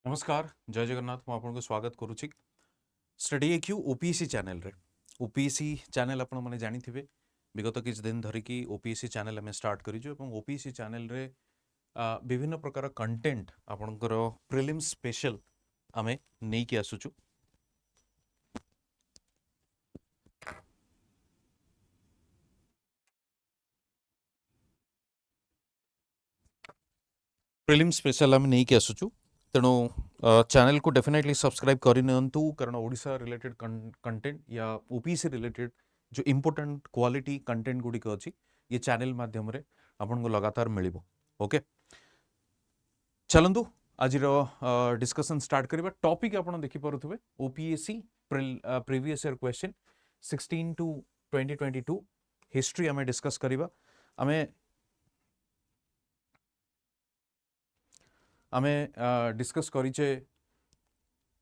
नमस्कार जय जगन्नाथ मु आपको स्वागत करुच्ची स्टडी एक्यू ओपीएससी चैनल रे ओपीएससी चैनल आपण माने जानी थिबे विगत किछ दिन धरिकी ओपीएससी चैनल हमें स्टार्ट करिजो एवं ओपीएससी चैनल रे विभिन्न प्रकार कंटेंट आपणकर प्रिलिम्स स्पेशल आमे नै कि आसुचु प्रिलिम्स स्पेशल आमे नै कि आसुचु तेणु चैनल को डेफिनेटली सब्सक्राइब करिनंतु कारण ओडिशा रिलेटेड कंटेंट या ओपीएससी रिलेटेड जो इम्पोर्टेंट क्वालिटी कंटेंट गुड़िक अच्छी ये चैनल माध्यम रे आपन को लगातार मिलिबो। ओके चलंतु आज डिस्कशन स्टार्ट करिबा टॉपिक आपन देखि पारुथबे OPSC previous year question 16 to 2022 history हमें डिस्कस करिबा हमें डिस्कस करिचे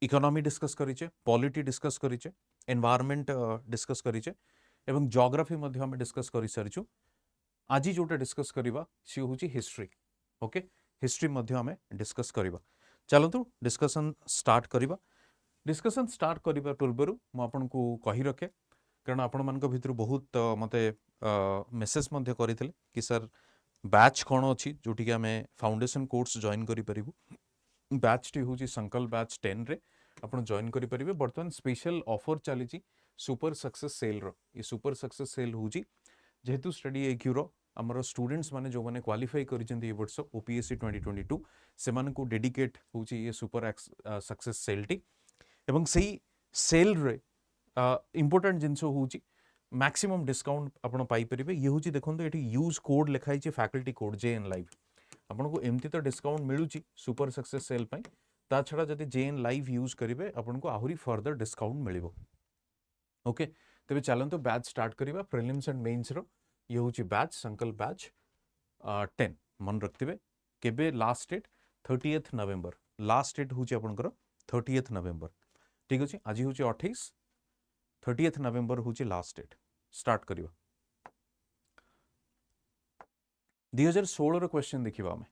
इकोनॉमी डिस्कस करिचे पॉलिटी डिस्कस करिचे एनवायरनमेंट डिस्कस करिचे एवं ज्योग्राफी मध्य हमें डिस्कस करि सारिछु। आज जोटा डिस्कस करिबा सी होची हिस्ट्री। ओके हिस्ट्री मध्य हमें डिस्कस करिबा। चलंतु डिस्कशन स्टार्ट करिबा। डिस्कशन स्टार्ट करिबा पूर्वरु म आपन को कहि रखे कारण आपण मानक भितर बहुत मते मेसेज मध्य करिथिले कि सर बैच कोन अछि जोटी कि हमें फाउंडेशन कोर्स जॉइन करि परिबु। बैच टी होची संकल्प बैच 10 रे आपण जॉइन करि परिबे। वर्तमान स्पेशल ऑफर चली सुपर सक्सेस सेल रो ये सुपर सक्सेस सेल होची जेहेतु स्टडी एक्यू रो हमर स्टूडेंट्स माने जो माने क्वालिफाई करिसेंती ए वर्ष ओपीएससी 2022 से माने को डेडिकेट होची ये सुपर सक्सेस सेल टी एवं सही सेल रे इंपोर्टेंट जिंसो होची मैक्सिमम डिस्काउंट आपण पाई परिबे। ये होची देखंतु एठी यूज कोड लिखाई छि फैकल्टी कोड जेएन लाइव आपन को एमती तो डिस्काउंट मिलुची सुपर सक्सेस सेल पई ता छडा जदि जेएन लाइव यूज करिवे आपन को आहुरी फर्दर डिस्काउंट मिलिबो। ओके तबे चलंतु बैच स्टार्ट करिबा प्रीलिम्स एंड मेंस रो ये होची बैच संकल्प बैच 10 मन रखथिबे केबे लास्ट डेट 30th नवंबर लास्ट डेट होची आपनकर 30th नवंबर ठीक अछि। आज होची 28 30th नवंबर होची लास्ट डेट स्टार्ट करिबा। 2016 रो क्वेश्चन देखिबा हमें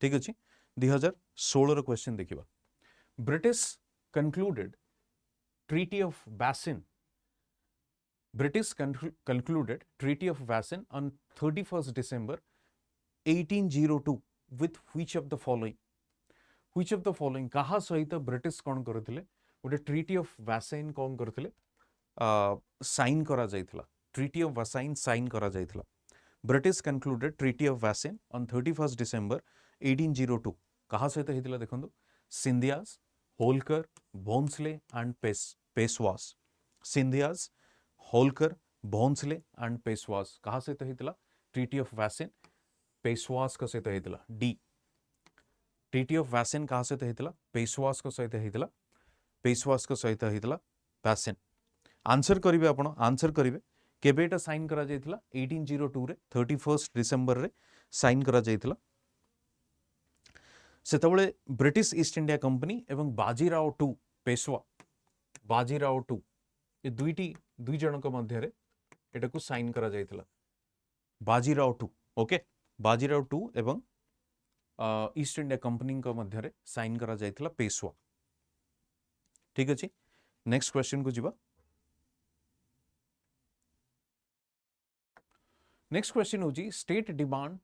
ठीक अछि। 2016 रो क्वेश्चन देखिबा British concluded treaty of Bassein British concluded Treaty of Vassin on 31st December 1802 with which of the following? Which of the following कहा सहित ब्रिटिश कौन करथिले गोटे ट्रीटी ऑफ वैसाइन कौन करथिले साइन करा जायथिला ट्रीटी ऑफ वैसाइन साइन करा जायथिला। British concluded treaty of Bassein on 31st December 1802 कहा सहित हेतिला देखंतु सिंधियास होलकर भोंसले एंड पेशवास सिंधियास होलकर भोंसले एंड पेशवास कहा सहित हेतिला ट्रीटी ऑफ वैसिन पेशवास का सहित हेतिला। डी ट्रीटी ऑफ वैसिन कहा सहित हेतिला पेशवास का सहित हेतिला पेशवास का सहित हेतिला वैसिन। आंसर करिवे आपण आंसर करिवे केबेटा साइन करा जायतिला 1802 रे 31st डिसेंबर रे साइन करा जायतिला। सेतबळे ब्रिटिश ईस्ट इंडिया कंपनी एवं बाजीराव टू पेशवा बाजीराव टू ये दुई जनक मध्य रे एटा को साइन करा जायतिला Bajirao two. Okay Bajirao two एवं ईस्ट इंडिया कंपनी को मध्य रे साइन करा जायतिला पेशवा ठीक अछि। नेक्स्ट क्वेश्चन को जिबा। नेक्स्ट क्वेश्चन होजी state demand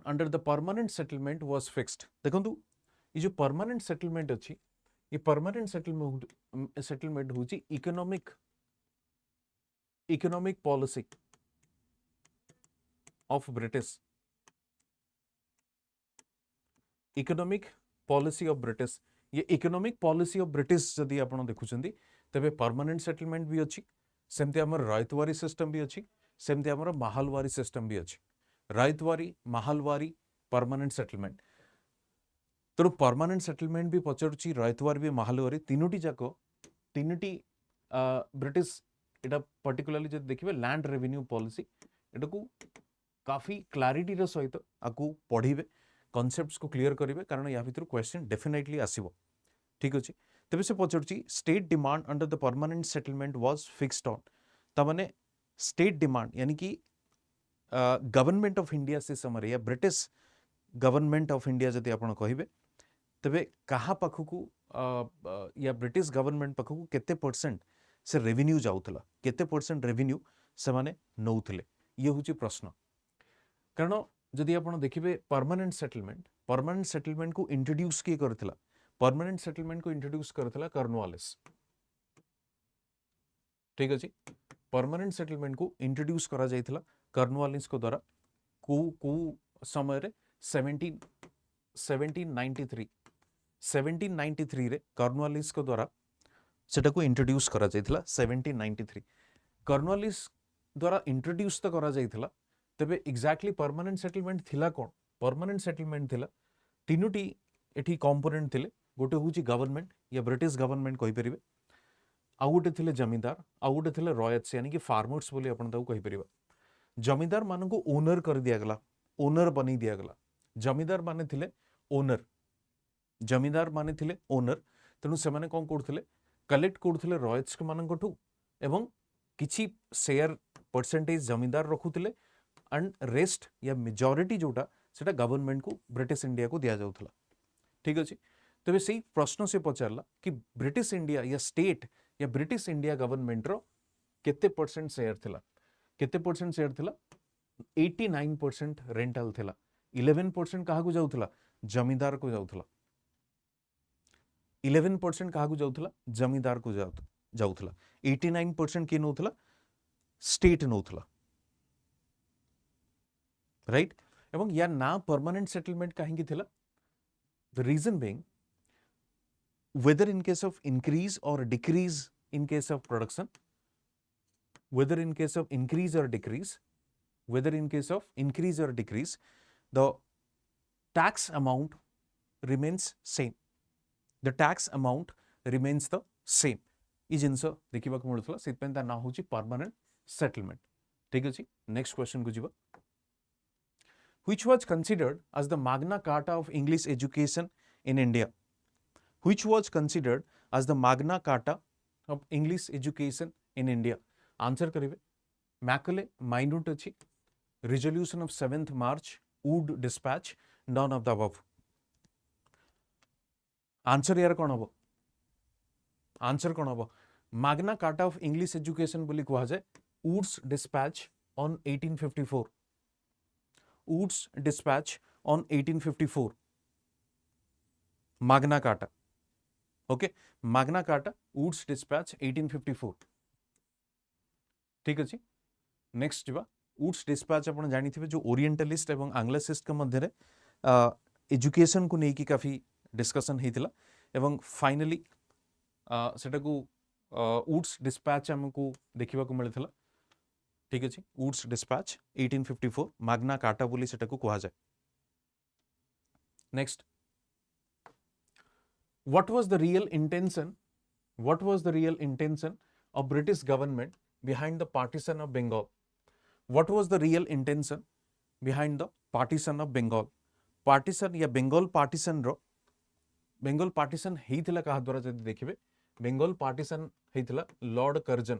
under the permanent settlement was fixed. देखंतु ये जो परमानेंट सेटलमेंट अछि ये परमानेंट सेटलमेंट होची economic policy of British economic policy of British ये इकोनॉमिक पॉलिसी ऑफ ब्रिटिश जदि आपण देखुचंदी तबे परमानेंट सेटलमेंट भी अछि सेमते हमर रायतवारी सिस्टम भी अछि सेमते हमर महालवारी सिस्टम भी अछि। रायतवारी महालवारी परमानेंट सेटलमेंट तो परमानेंट सेटलमेंट भी पचरुची रायतवारी भी महालवारी तीनोटी जाको तीनोटी ब्रिटिश एटा पर्टिकुलरली जब देखिबे लैंड रेवेन्यू पॉलिसी एटा को काफी क्लैरिटी रो सहित आकु पढिबे कॉन्सेप्ट्स को क्लियर करिवे कारण या भितर क्वेश्चन डेफिनेटली आसीबो ठीक अछि। तबे से पचरुची state demand under the permanent settlement was fixed on त माने स्टेट डिमांड यानी कि गवर्नमेंट ऑफ इंडिया से समय या ब्रिटिश गवर्नमेंट ऑफ इंडिया जदि आपण कहिबे तेबे कहा पाखकू या ब्रिटिश गवर्नमेंट पाखकू केते परसेंट से रेवेन्यू जाउथला, केते परसेंट रेवेन्यू से माने नौथले, ये होची प्रश्न। कारण जदि आपण देखिबे परमानेंट सेटलमेंट को इंट्रोड्यूस किए करथिला, परमानेंट सेटलमेंट को इंट्रोड्यूस करथिला कॉर्नवालिस। ठीक अछि, परमानेंट सेटलमेंट को इंट्रोड्यूस करा जाइथिला कॉर्नवालिस को द्वारा को समय रे 1793 रे कॉर्नवालिस को द्वारा सेटा को इंट्रोड्यूस करा जाइथिला 1793। कॉर्नवालिस द्वारा इंट्रोड्यूस तो करा जाइथिला, तबे एग्जैक्टली परमानेंट सेटलमेंट थिला कोन? परमानेंट सेटलमेंट थिला तीनोटी एठी कंपोनेंट थिले, गोटे होची गवर्नमेंट या ब्रिटिश गवर्नमेंट कहि परिबे, आउ गोटे थिले जमींदार, आउ गोटे थिले रॉयट्स यानी कि फार्मर्स बोली आपण ताऊ कहि परिबा। जमींदार मान को ओनर कर दिया गला, ओनर बनी दिया गला। जमींदार माने थिले ओनर, जमींदार माने थिले ओनर, तेणु से माने कोन करथिले, कलेक्ट करथिले रॉयट्स के मानकठू एवं किछि शेयर परसेंटेज जमींदार रखुथिले एंड रेस्ट या मेजॉरिटी जोटा सेटा गवर्नमेंट को, ब्रिटिश इंडिया को दिया जाउथला। ठीक अछि, तबे सेही प्रश्न से पचारला कि ब्रिटिश इंडिया या स्टेट या ब्रिटिश इंडिया गवर्नमेंट रो केते परसेंट शेयर थिला, केते परसेंट शेयर थिला? 89% रेंटल थिला। 11% कहा को जाउथला? जमींदार को जाउथला। 11% कहा को जाउथला? जमींदार को जाउथला। 89% के नउथला? स्टेट नउथला। राइट, एवं या ना परमानेंट सेटलमेंट काहेकि थिला? The reason being whether in case of increase or decrease in case of production, whether in case of increase or decrease, whether in case of increase or decrease, the tax amount remains same, the tax amount remains the same। ई जिनस देखिबा को मिलथला, सेतपेन ता ना होची permanent settlement. ठीक अछि, next question को जिबा। Which was considered as the Magna Carta of English education in India? Which was considered as the Magna Carta of English education in India? Answer करिवे, Macaulay minute अछि, resolution of 7th March, Wood dispatch, none of the above। Answer यार कौन हबो? Answer कौन हबो? Magna Carta of English education बोली कहा जाए Wood's dispatch on 1854, Wood's dispatch on 1854, Magna Carta। Okay, Magna Carta, Wood's dispatch 1854। ठीक अछि, नेक्स्ट जिबा। वुड्स डिस्पैच आपण जानिथिबे जो ओरिएंटलिस्ट एवं एंग्लोसिस्ट के मध्य रे एजुकेशन को नेकी काफी डिस्कशन हेतिला एवं फाइनली सेटा को वुड्स डिस्पैच हमको देखिबा को मिलथिला। ठीक अछि, वुड्स डिस्पैच 1854, मैग्ना कार्टा बोली सेटा को कहा जाय। Next, what was the real intention of British government behind the partition of Bengal? What was the real intention behind the partition of Bengal? Partition या Bengal partition हेइथिला कहा द्वारा जदि देखिबे, Bengal partition हेइथिला Lord Curzon.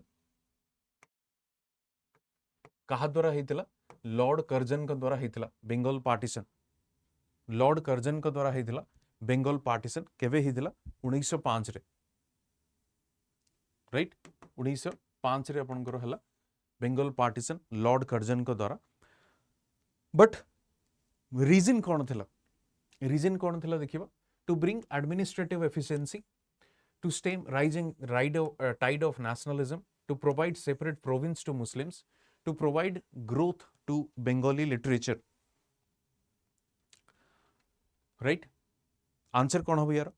कहा द्वारा हेइथिला? Lord Curzon का द्वारा हेइथिला Bengal partition. Lord Curzon का द्वारा हेइथिला बेंगल पार्टीशन। केवे हेइथिला? 1905 रे। राइट, 1905 रे आपनकर हला बेंगल पार्टीशन लॉर्ड कर्जन को द्वारा। बट रीजन कौन थिला? रीजन कौन थिला देखिबा, to bring administrative efficiency, to stem rising tide of nationalism, to provide separate province to Muslims, to provide growth to Bengali literature. Right, answer कौन हो यार?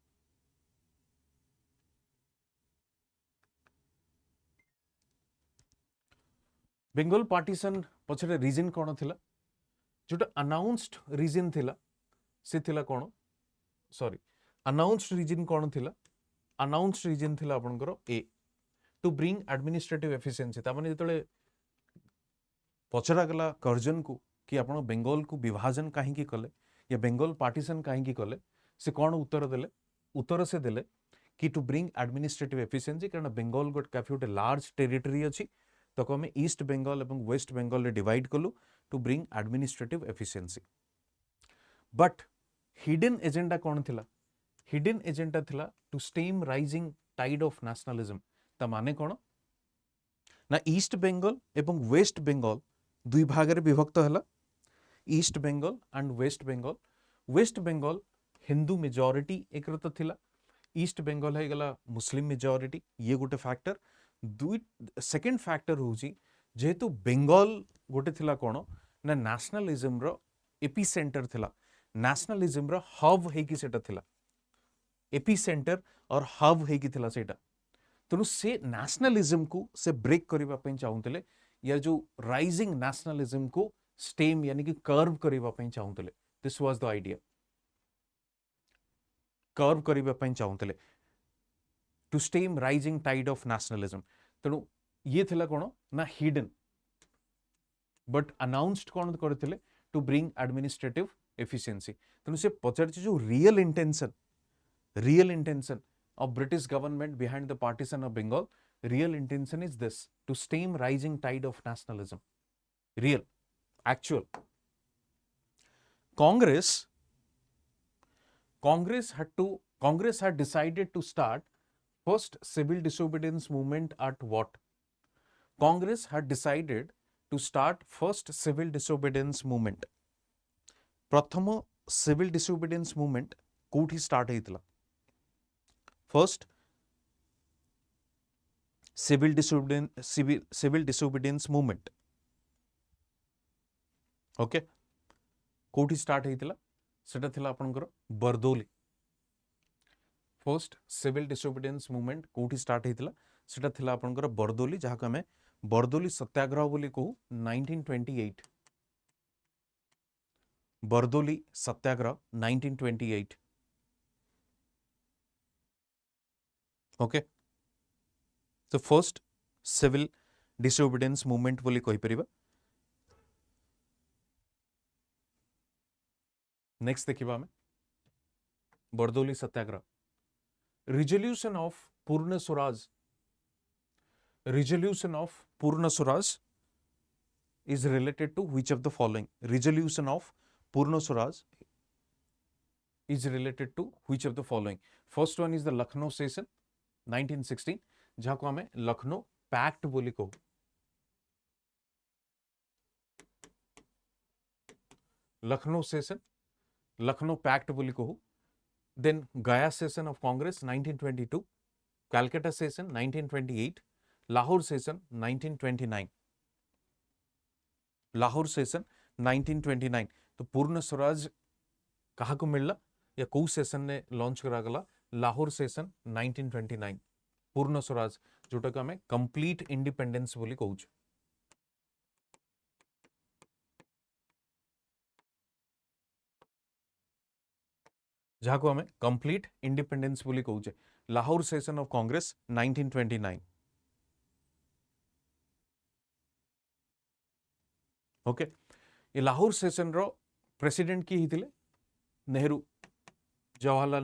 बेंगल पार्टीशन पछरे रीजन कौन थिला? जोटा अनाउंस्ड रीजन थिला से थिला कौन? सॉरी, अनाउंस्ड रीजन कौन थिला? अनाउंस्ड रीजन थिला आपनकर ए, टू ब्रिंग एडमिनिस्ट्रेटिव एफिशिएंसी। ता माने जेतले पचरा गला कर्जन को कि आपण बेंगल को विभाजन काहे की कले या बेंगल पार्टीशन काहे की कले, से कौन उत्तर देले? उत्तर से देले कि टू ब्रिंग एडमिनिस्ट्रेटिव एफिशिएंसी, कारण बेंगल गोट काफी गोटे लार्ज टेरिटरी अछि, तो आम ईस्ट बेंगल एवं वेस्ट बेंगल डिवाइड कलु to bring administrative efficiency. But hidden agenda कौन थिला? हिडन एजेंडा थिला to stem rising tide of nationalism ता माने कोन ना ईस्ट बेंगल एवं वेस्ट बेंगल दुई भाग रे विभक्त हला east Bengal and west Bengal Hindu majority एकरत थिला ईस्ट बेंगल है गला मुस्लिम मेजॉरिटी ये गोटे फैक्टर दुई सेकंड फैक्टर होची जेहेतु बेंगल गोटे थिला कोन ना नेशनलिज्म रो एपी सेंटर थिला नेशनलिज्म रो हब हेकी सेटा थिला एपी सेंटर और हब हेकी थिला सेटा तेणु से नेशनलिज्म को से ब्रेक करबा पई चाहुतले या जो राइजिंग नेशनलिज्म को स्टेम यानी कि कर्व करबा पई चाहुतले this was the idea curve करबा पई चाहुतले to stem rising tide of nationalism तेणु ये थिला कोन ना हिडन बट अनाउंस्ड कोन करथिले टू ब्रिंग एडमिनिस्ट्रेटिव एफिशिएंसी तेणु से पचार जो real intention of British government behind the partition of Bengal, real intention is this, to stem rising tide of nationalism. Real, actual. Congress had decided to start first civil disobedience movement at what? Congress had decided to start first civil disobedience movement. प्रथम civil disobedience movement कोठी start हेतला first civil disobedience movement okay कोठी start हेतिला सेटा थिला आपनकर Bardoli first civil disobedience movement कोठी start हेतिला सेटा थिला आपनकर बरदोली जहा को हमें बरदोली सत्याग्रह बोली कहू 1928 बरदोली सत्याग्रह 1928 ओके तो फर्स्ट सिविल डिसोबीडियंस मूवमेंट बोली कहि परिबा नेक्स्ट देखिबा हमें बरदोली सत्याग्रह रिजोल्यूशन ऑफ पूर्ण Swaraj is related to which of the following? Resolution of Purna Swaraj is related to which of the following? First one is the Lucknow session 1916 जहाँ को हमें Lucknow pact बोली कहू लखनऊ सेशन लखनऊ पैक्ट बोली कहू देन गया session of Congress 1922 Calcutta session 1928 Lahore session 1929 Lahore session 1929 तो पूर्ण स्वराज कहा को मिलला या कौ सेशन ने लॉन्च करा गला लाहौर सेशन 1929 पूर्ण स्वराज जोटा को हमें कंप्लीट इंडिपेंडेंस बोली कहू जहाँ को हमें कंप्लीट इंडिपेंडेंस बोली कहू Lahore session of Congress 1929 okay ये लाहौर सेशन रो प्रेसिडेंट की हिथिले नेहरू जवाहरलाल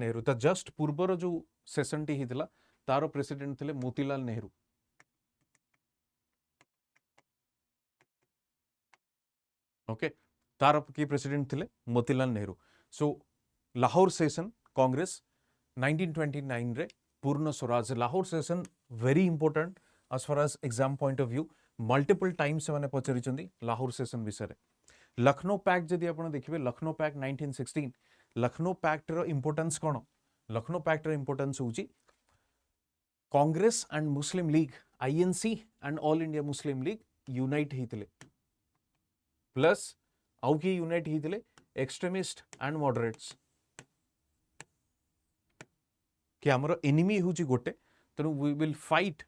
नेहरू ता जस्ट पूर्वर जो सेशन टी हिथिला तारो प्रेसिडेंट थिले मोतीलाल नेहरू ओके तार की प्रेसिडेंट थिले मोतीलाल नेहरू सो लाहौर सेशन कांग्रेस 1929 रे पूर्ण Swaraj Lahore session very important as far as exam point of view multiple times से माने पचारि लाहौर सेशन विषय लखनऊ पैक्ट जदि आपण देखिबे लखनऊ पैक्ट 1916 लखनऊ पैक्ट रो इंपोर्टेंस कोन लखनऊ पैक्ट रो इंपोर्टेंस होची Congress and Muslim League INC and all India Muslim League unite हितले प्लस आउ की यूनाइट हितले एक्सट्रीमिस्ट एंड मॉडरेट्स कि हमरो एनिमी होची गोटे तेनु we will fight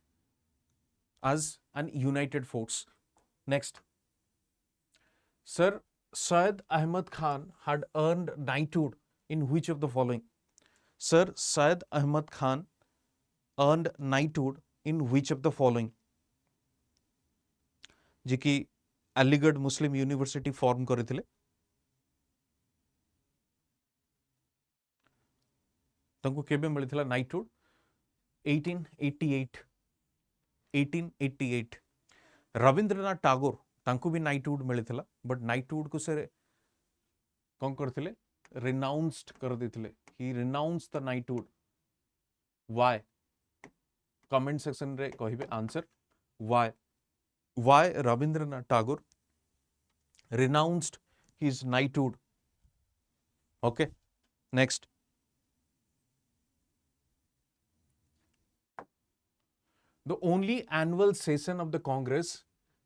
as an united force. Next, Sir Syed Ahmad Khan had earned knighthood in which of the following? Sir Syed Ahmad Khan earned knighthood in which of the following? जी की अलीगढ़ मुस्लिम university form करथिले तंको केबे मिलिथिला knighthood 1888 1888 Rabindranath Tagore तांको भी knighthood मिलिथिला but knighthood को से कौन करथिले renounced कर देथिले, he renounced the knighthood, why? Comment section रे कहिबे answer why Rabindranath Tagore renounced his knighthood. Okay, next. The only annual session of the Congress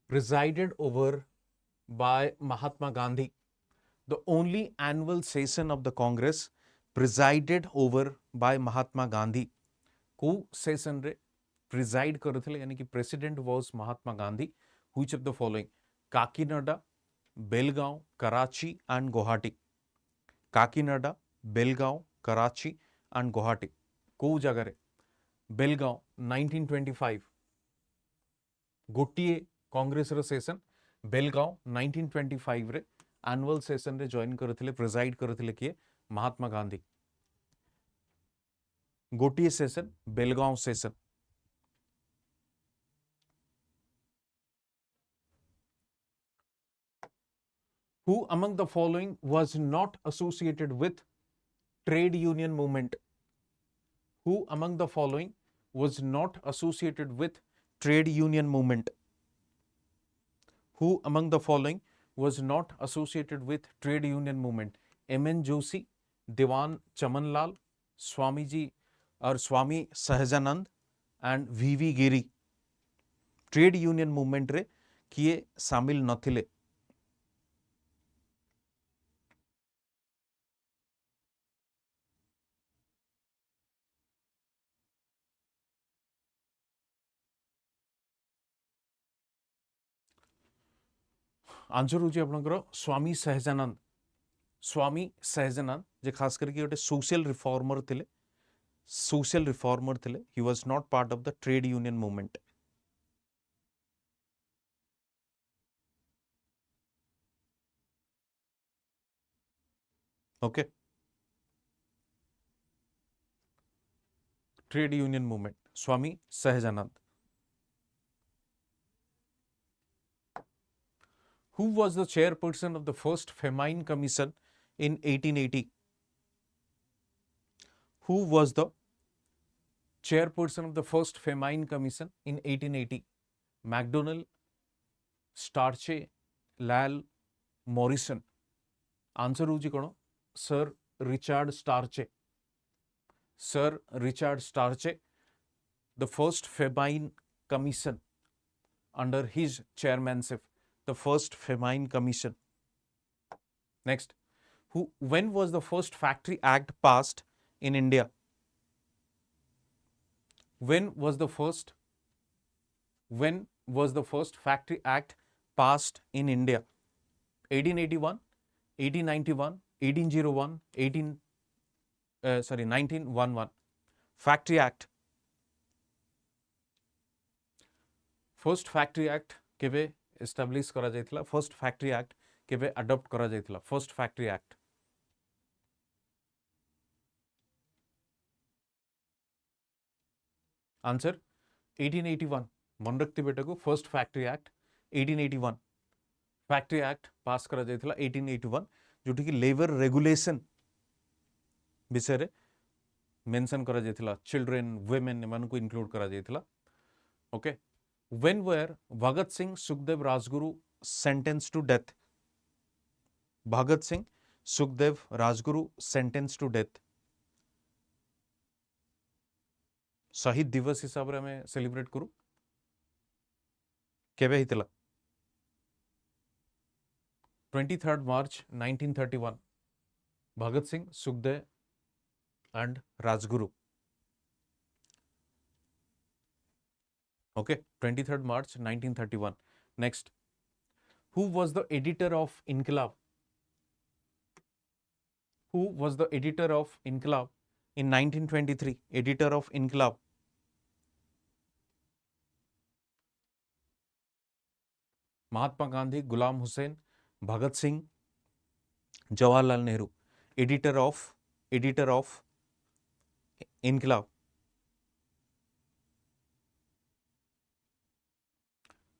presided over by Mahatma Gandhi. The only annual session of the Congress presided over by Mahatma Gandhi. को session रे preside करथिले यानी कि president was Mahatma Gandhi. Which of the following? Kakinada, Belgaum, Karachi and Guwahati. Kakinada, Belgaum, Karachi and Guwahati. को जगह रे? बेलगांव 1925 गोटिए Congress रो सेशन. बेलगांव 1925 रे एनुअल सेशन रे जॉइन करथिले, प्रिजाइड करथिले किए? महात्मा गांधी. गोटिए session Belgaum session. Who among the following was not associated with trade union movement? Who among the following was not associated with trade union movement? Who among the following was not associated with trade union movement? M.N. Joshi, Diwan Chamanlal, Swamiji or Swami Sahajanand and V.V. Giri. Trade union movement रे किए शामिल नथिले? Answer होची आपनकर स्वामी सहजानंद. स्वामी सहजानंद जे खास करके गोटे social reformer थिले. Social reformer थिले. He was not part of the trade union movement. Okay, trade union movement Swami Sahajanand. Who was the chairperson of the first Famine Commission in 1880? Who was the chairperson of the first Famine Commission in 1880? MacDonald, Starche, Lal, Morrison. Answer होची कोण? Sir Richard Strachey. Sir Richard Strachey. The first Famine Commission under his chairmanship. The first Famine Commission. Next, when was the first Factory Act passed in India? When was the first Factory Act passed in India? 1881, 1891, 1801, 1911. Factory Act. First Factory Act केबे establish करा जायतिला? First factory act केबे adopt करा जायतिला? First factory act. Answer 1881. मन रखते बेटा को, first factory act 1881. Factory act pass करा जायतिला 1881 जोटी कि लेबर रेगुलेशन विषय रे मेंशन करा जायतिला. चिल्ड्रेन, वुमेन एमान को इंक्लूड करा जायतिला. Okay. When were Bhagat Singh, Sukhdev, Rajguru sentenced to death? Bhagat Singh, Sukhdev, Rajguru sentenced to death. शहीद दिवस हिसाब रे हमें सेलिब्रेट करू केबे हितला? 23rd March 1931. Bhagat Singh, Sukhdev and Rajguru. Okay, 23rd March 1931. Next, who was the editor of Inqilab? Who was the editor of Inqilab in 1923? Editor of Inqilab. Mahatma Gandhi, Ghulam Hussain, Bhagat Singh, Jawaharlal Nehru. Editor of Inqilab.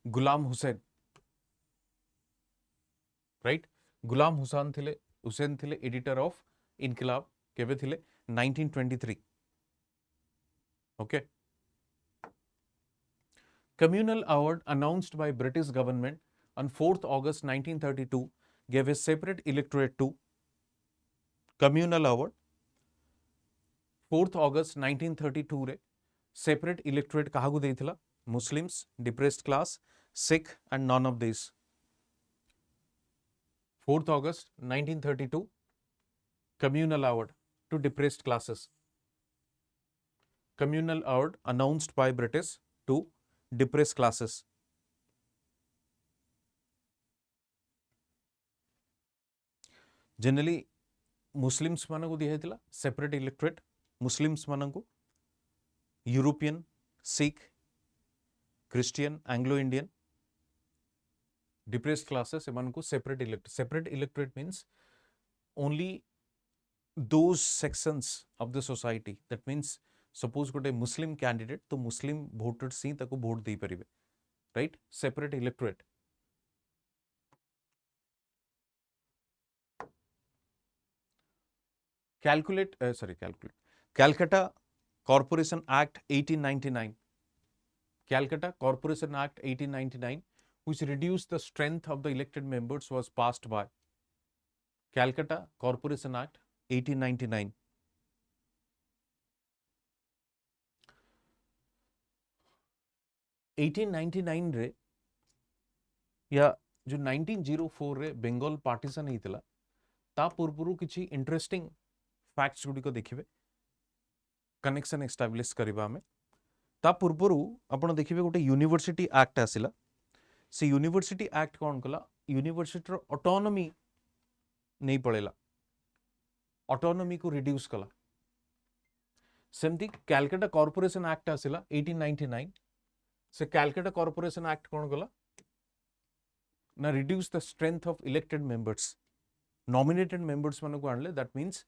Ghulam Hussain. Right, Ghulam Hussain थिले editor of Inqilab केबे थिले 1923 okay communal award announced by British government on 4th August 1932 gave a separate electorate to communal award 4th August 1932 रे separate electorate काहाकू देइथिला Muslims depressed class Sikh and none of these 4th August 1932 communal award to depressed classes communal award announced by British to depressed classes generally Muslims मानकू दिया हेतिला separate electorate Muslims Manku European Sikh Christian Anglo Indian depressed classes एमानकू separate electorate means only those sections of the society that means suppose गोटे Muslim candidate तो Muslim voters ही ताको vote दे परिबे right separate electorate Calcutta Corporation Act 1899 Calcutta Corporation Act 1899 which reduced the strength of the elected members was passed by Calcutta Corporation Act 1899 1899 रे या जो 1904 रे Bengal partition हेतिला ता पूर्वरु किछि इंटरेस्टिंग फैक्ट्स गुडी को देखिबे कनेक्शन एस्टैब्लिश करबा में ता पूर्वरु आपण देखिबे गोटे यूनिवर्सिटी एक्ट आसिला से यूनिवर्सिटी एक्ट कोन कला यूनिवर्सिटी रो ऑटोनॉमी नहीं पड़ेला ऑटोनॉमी को रिड्यूस कला सेमती कैलकाटा कॉर्पोरेशन एक्ट आसिला 1899 से कैलकाटा कॉर्पोरेशन एक्ट कोन कला ना reduce the strength of elected members nominated members माने को आनले that means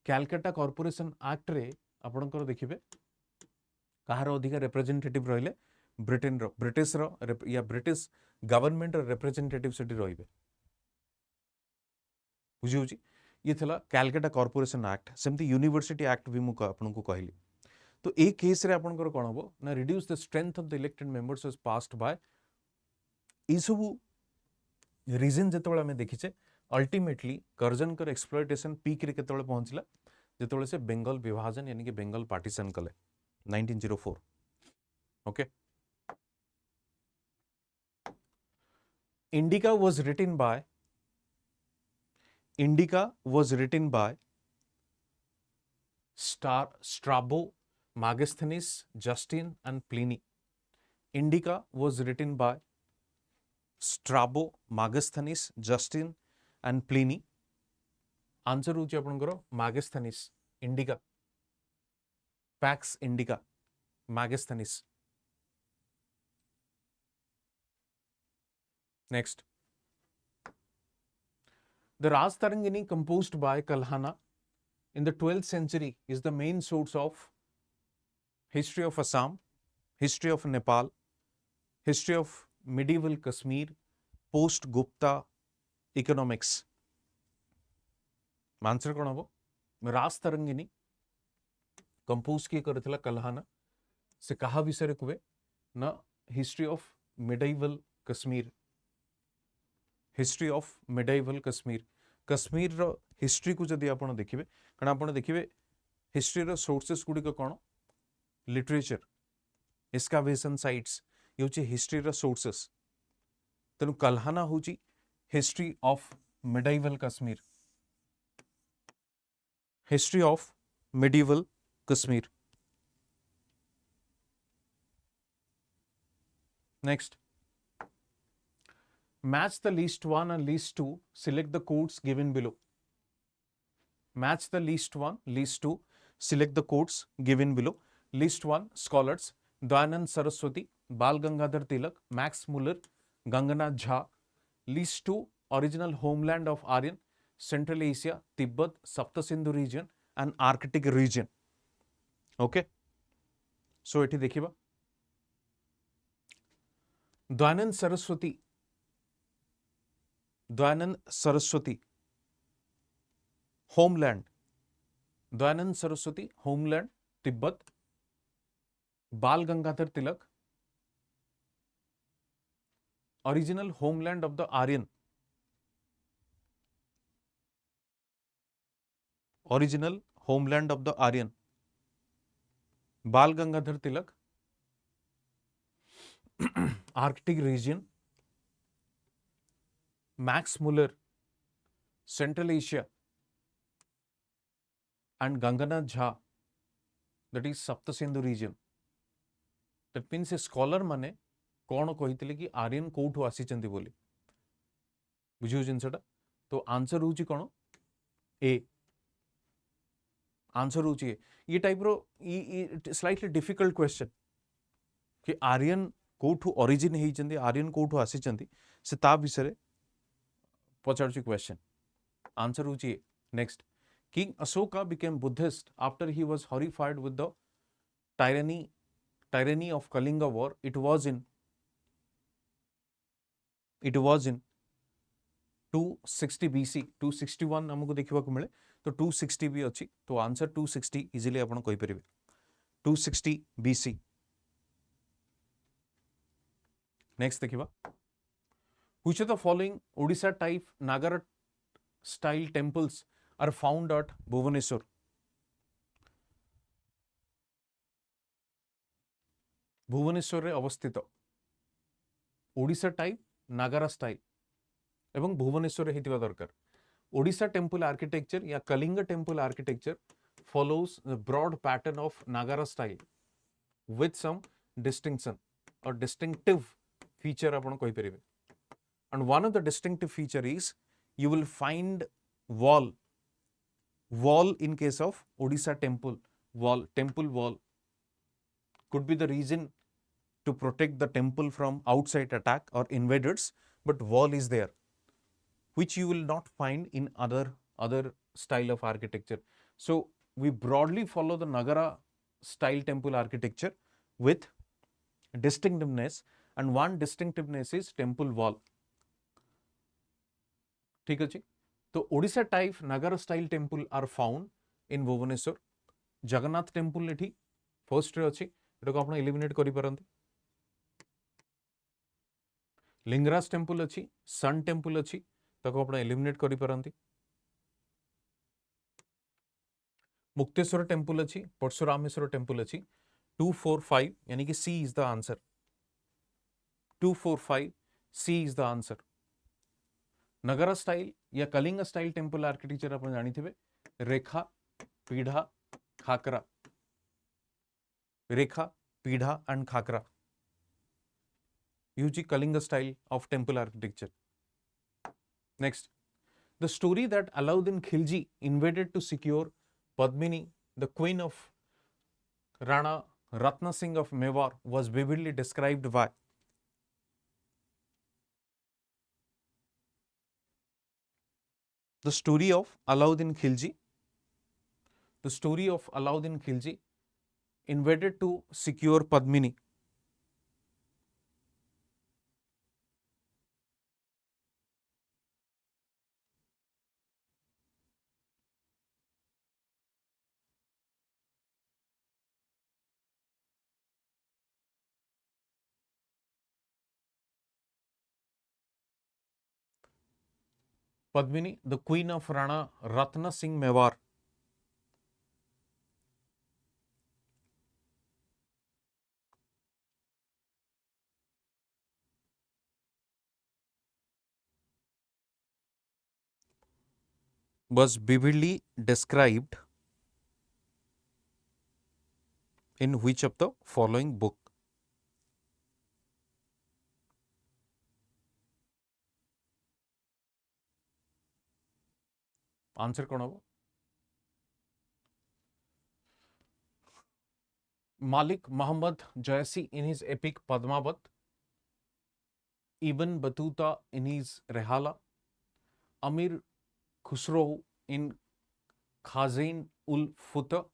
Calcutta corporation act रे आपनकर देखिबे कहार अधिकार रिप्रेजेंटेटिव रहिले ब्रिटेन रो ब्रिटिश रो या ब्रिटिश गवर्नमेंट रो रिप्रेजेंटेटिव सेठी रहिबे बुझिउची ये थला कैलकाटा कॉर्पोरेशन एक्ट सेमती यूनिवर्सिटी एक्ट भी मु आपनको कहली तो ए केस रे आपनकर कोन हबो ना reduce the strength of the elected members was passed by ई सब रीजन जेतबेला में देखिचे अल्टीमेटली कर्जनकर एक्सप्लॉयटेशन पीक रे केतबेला पहुंचला जेतबेला से बेंगल विभाजन यानी कि बेंगल पार्टीशन कले 1904 okay Indica was written by Strabo, Megasthenes, Justin and Pliny. Indica was written by Strabo, Megasthenes, Justin and Pliny. Answer होची आपनकर Megasthenes, Indica. Pax Indica, Megasthenes. Next. The Raj Tarangini composed by Kalhana in the 12th century is the main source of history of Assam, history of Nepal, history of medieval Kashmir, post-Gupta economics. Answer कौन हम राज Tarangini compose किए करथिला कल्हाना से कहा विषय रे कुवे ना history of medieval Kashmir Kashmir रो हिस्ट्री को जदि आपण देखिबे कारण आपण देखिबे हिस्ट्री रो सोर्सेस गुडी को कोन लिटरेचर एक्सकावेशन साइट्स ये होची हिस्ट्री रो सोर्सेस तनु कल्हाना होची history of medieval Kashmir History of medieval Kashmir. Next. Match the list 1 and list 2. Select the quotes given below. Match the list 1, list 2. Select the quotes given below. List 1, scholars. Dayanand Saraswati, Bal Gangadhar Tilak, Max Muller, Ganganath Jha. List 2, original homeland of Aryan. Central Asia, Tibet, Saptasindhu region and Arctic region. Okay. So एठी देखिबा Dayanand Saraswati homeland Dayanand Saraswati, homeland Tibet. Bal Gangadhar Tilak, original homeland of the Aryan. Original homeland of the Aryan. Bal Gangadhar Tilak, arctic region. Max Muller, central Asia. And Ganganath Jha, that is Sapta Sindhu region. That means a scholar माने कौन कही कि आर्यन कौटू आसी बोली. बुझे जिनसटा. तो आंसर हूँ कौन? ए. आंसर हूँ ये टाइप रो स्लाइटली डिफिकल्ट क्वेश्चन कि आर्यन कौटू ओरिजिन होती, आर्यन कौटू आसी से ता विषय पचार क्वेश्चन. आंसर हूँ ये. Next, king Ashoka became Buddhist after he was horrified with the tyranny of Kalinga war. It was in 260 BC. 261 हमको देखा मिले तो 260 भी अच्छी. तो आंसर 260 इजिली आप कही पारे. 260 BC. नेक्स्ट देखिबा. Which of the following Odisha type Nagara style temples are found at Bhubaneswar? Bhubaneswar रे अवस्थित ओडिशा टाइप नागारा स्टाइल एवं भुवनेश्वर हेतिबा दरकार. ओडिशा टेम्पल आर्किटेक्चर या Kalinga temple architecture follows the broad pattern of Nagara style with some distinction or distinctive feature आपण कहि परिबे. And one of the distinctive feature is you will find wall in case of Odisha temple wall could be the reason to protect the temple from outside attack or invaders, but wall is there, which you will not find in other style of architecture. So we broadly follow the Nagara style temple architecture with distinctiveness, and one distinctiveness is temple wall. ठीक अच्छे. तो Odisha type Nagara style temple are found in Bhubaneswar. Jagannath temple एठी first रे अछि, एटा को आपण eliminate करि परंती. Lingaraj temple अच्छी, सन टेम्पल अच्छी, ताको आपण एलिमिनेट करि परंती. मुक्तेश्वर टेम्पल अच्छी, परशुरामेश्वर टेम्पल अच्छी. 245 यानी कि C is the answer. 245 C is the answer. Nagara style या कलिंग स्टाइल टेम्पल आर्किटेक्चर आपण जानिथिबे. रेखा, पीढ़ा, Khakhara. Rekha, Pidha and Khakhara. UG Kalinga style of temple architecture. Next, the story that Alauddin Khilji invaded to secure Padmini, the queen of Rana Ratna Singh of Mewar, was vividly described by. The story of Alauddin Khilji. The story of Alauddin Khilji invaded to secure Padmini. Padmini, the queen of Rana Ratna Singh Mewar. Was vividly described in which of the following book? Answer कौन होगा? Malik Muhammad Jaisi in his epic Padmavat, Ibn Battuta in his Rehala, Amir Khusro in Khazin ul Futa,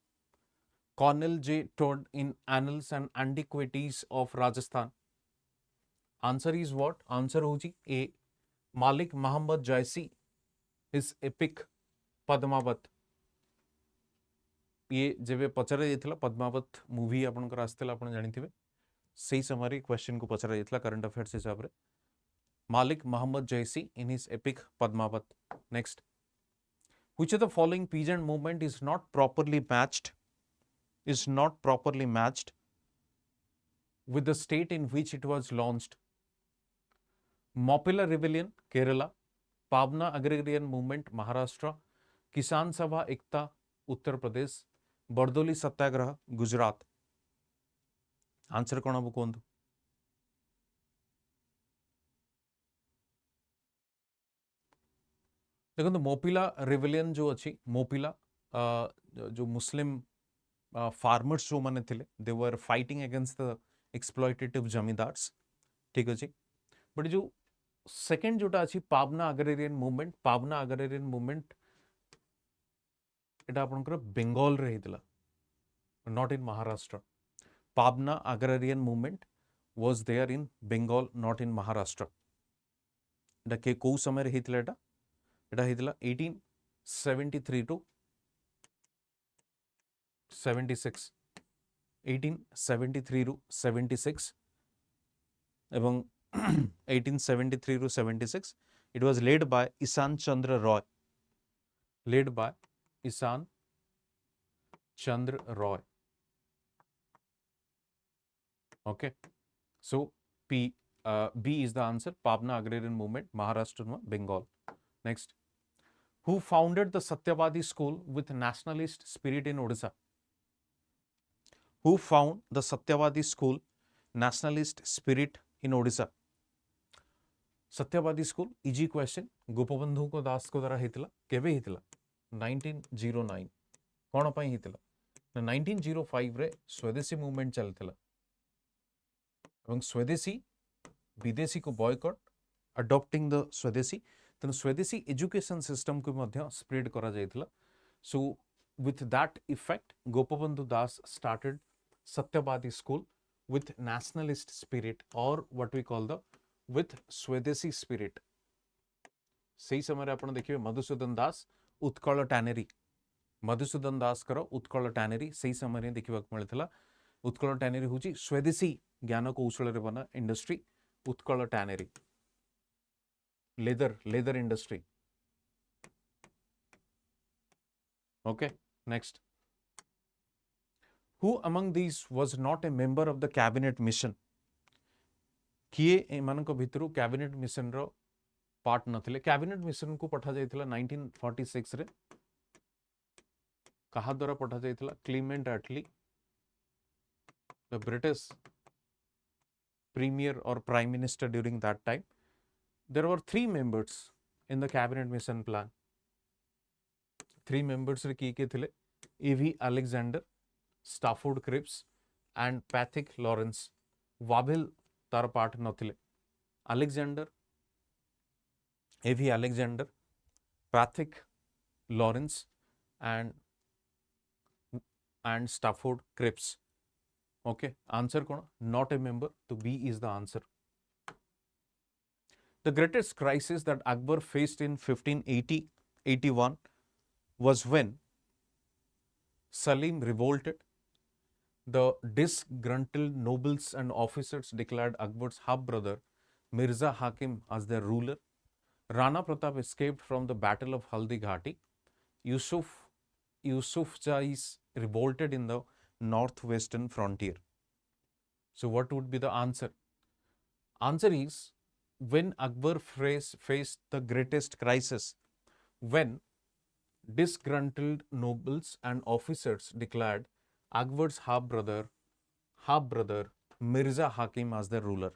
Cornel J. Todd in Annals and Antiquities of Rajasthan. Answer is what? Answer hoji A. Malik Muhammad Jaisi, his epic Padmavat. ये जेबे पचरा जाइथिला Padmaavat movie आपनकर आस्थिला आपण जानिथिबे सेही समय question को पचरा जाइथिला current affairs हिसाब रे Malik Muhammad Jaisi in his epic Padmavat. Next, which of the following peasant movement is not properly matched with the state in which it was launched? Mopila Rebellion, Kerala; Pabna Agrarian Movement, Maharashtra; Kisan Sabha Ekta, Uttar Pradesh; Bardoli Satyagraha, Gujarat. Answer कौन अब कौन? देखो मोपिला rebellion जो अच्छी मोपिला जो मुस्लिम farmers जो माने थिले they were fighting against the exploitative zamindars ठीक अछि बट जो सेकंड जोटा अछि पाबना अग्रेरियन मूवमेंट एटा आपनकर बेंगल रे हितला not in Maharashtra Pabna agrarian movement was there in Bengal not in Maharashtra एटा के को समय रे हितला एटा हितला 1873 टू 76 1873 ରୁ 76 ଏବଂ 1873 ରୁ 76 it was led by Ishan Chandra Roy okay so B is the answer Pabna agrarian movement Maharashtra માં Bengal. Next, who founded the Satyavadi school with nationalist spirit in Odisha? Who found the Satyavadi school nationalist spirit in Odisha? सत्यवादी school easy question Gopabandhu को दास को द्वारा हितला केबे हितला 1909 कोन पई हितला 1905 रे स्वदेशी movement चलथिला एवं स्वदेशी विदेशी को बॉयकॉट अडॉप्टिंग द स्वदेशी तेणु स्वदेशी एजुकेशन सिस्टम को मध्य स्प्रेड करा जायथिला सो with that effect Gopabandhu Das started Satyavadi school with nationalist spirit or what we call the with Swadeshi spirit. सही समय आपण देखिए मधुसूदन दास उत्कल टैनरी मधुसूदन दास करो उत्कल टैनरी सही समय देखा मिलता उत्कल टैनरी हूँ स्वदेशी ज्ञान कौशल बना industry Utkal tannery leather industry okay next who among these was not a member of the cabinet mission किए एमानक भितरु कैबिनेट मिशन रो पार्ट नथिले कैबिनेट मिशन को पठा जायथिला 1946 रे कहा द्वारा पठा जायथिला Clement Attlee the British premier or prime minister during that time there were 3 members in the cabinet mission plan 3 members रे की थिले A V Alexander Stafford Cripps and Pethick Lawrence Wavell तार पार्ट नथिले Alexander A V Alexander Pethick Lawrence and Stafford Cripps okay answer कौन not a member तो B is the answer. The greatest crisis that Akbar faced in 1580-81 was when Salim revolted. The disgruntled nobles and officers declared Akbar's half-brother Mirza Hakim as their ruler. Rana Pratap escaped from the Battle of Haldi Ghati. Yusufzais revolted in the northwestern frontier. So what would be the answer? Answer is when Akbar faced the greatest crisis, when disgruntled nobles and officers declared Akbar's half-brother Mirza Hakim as their ruler.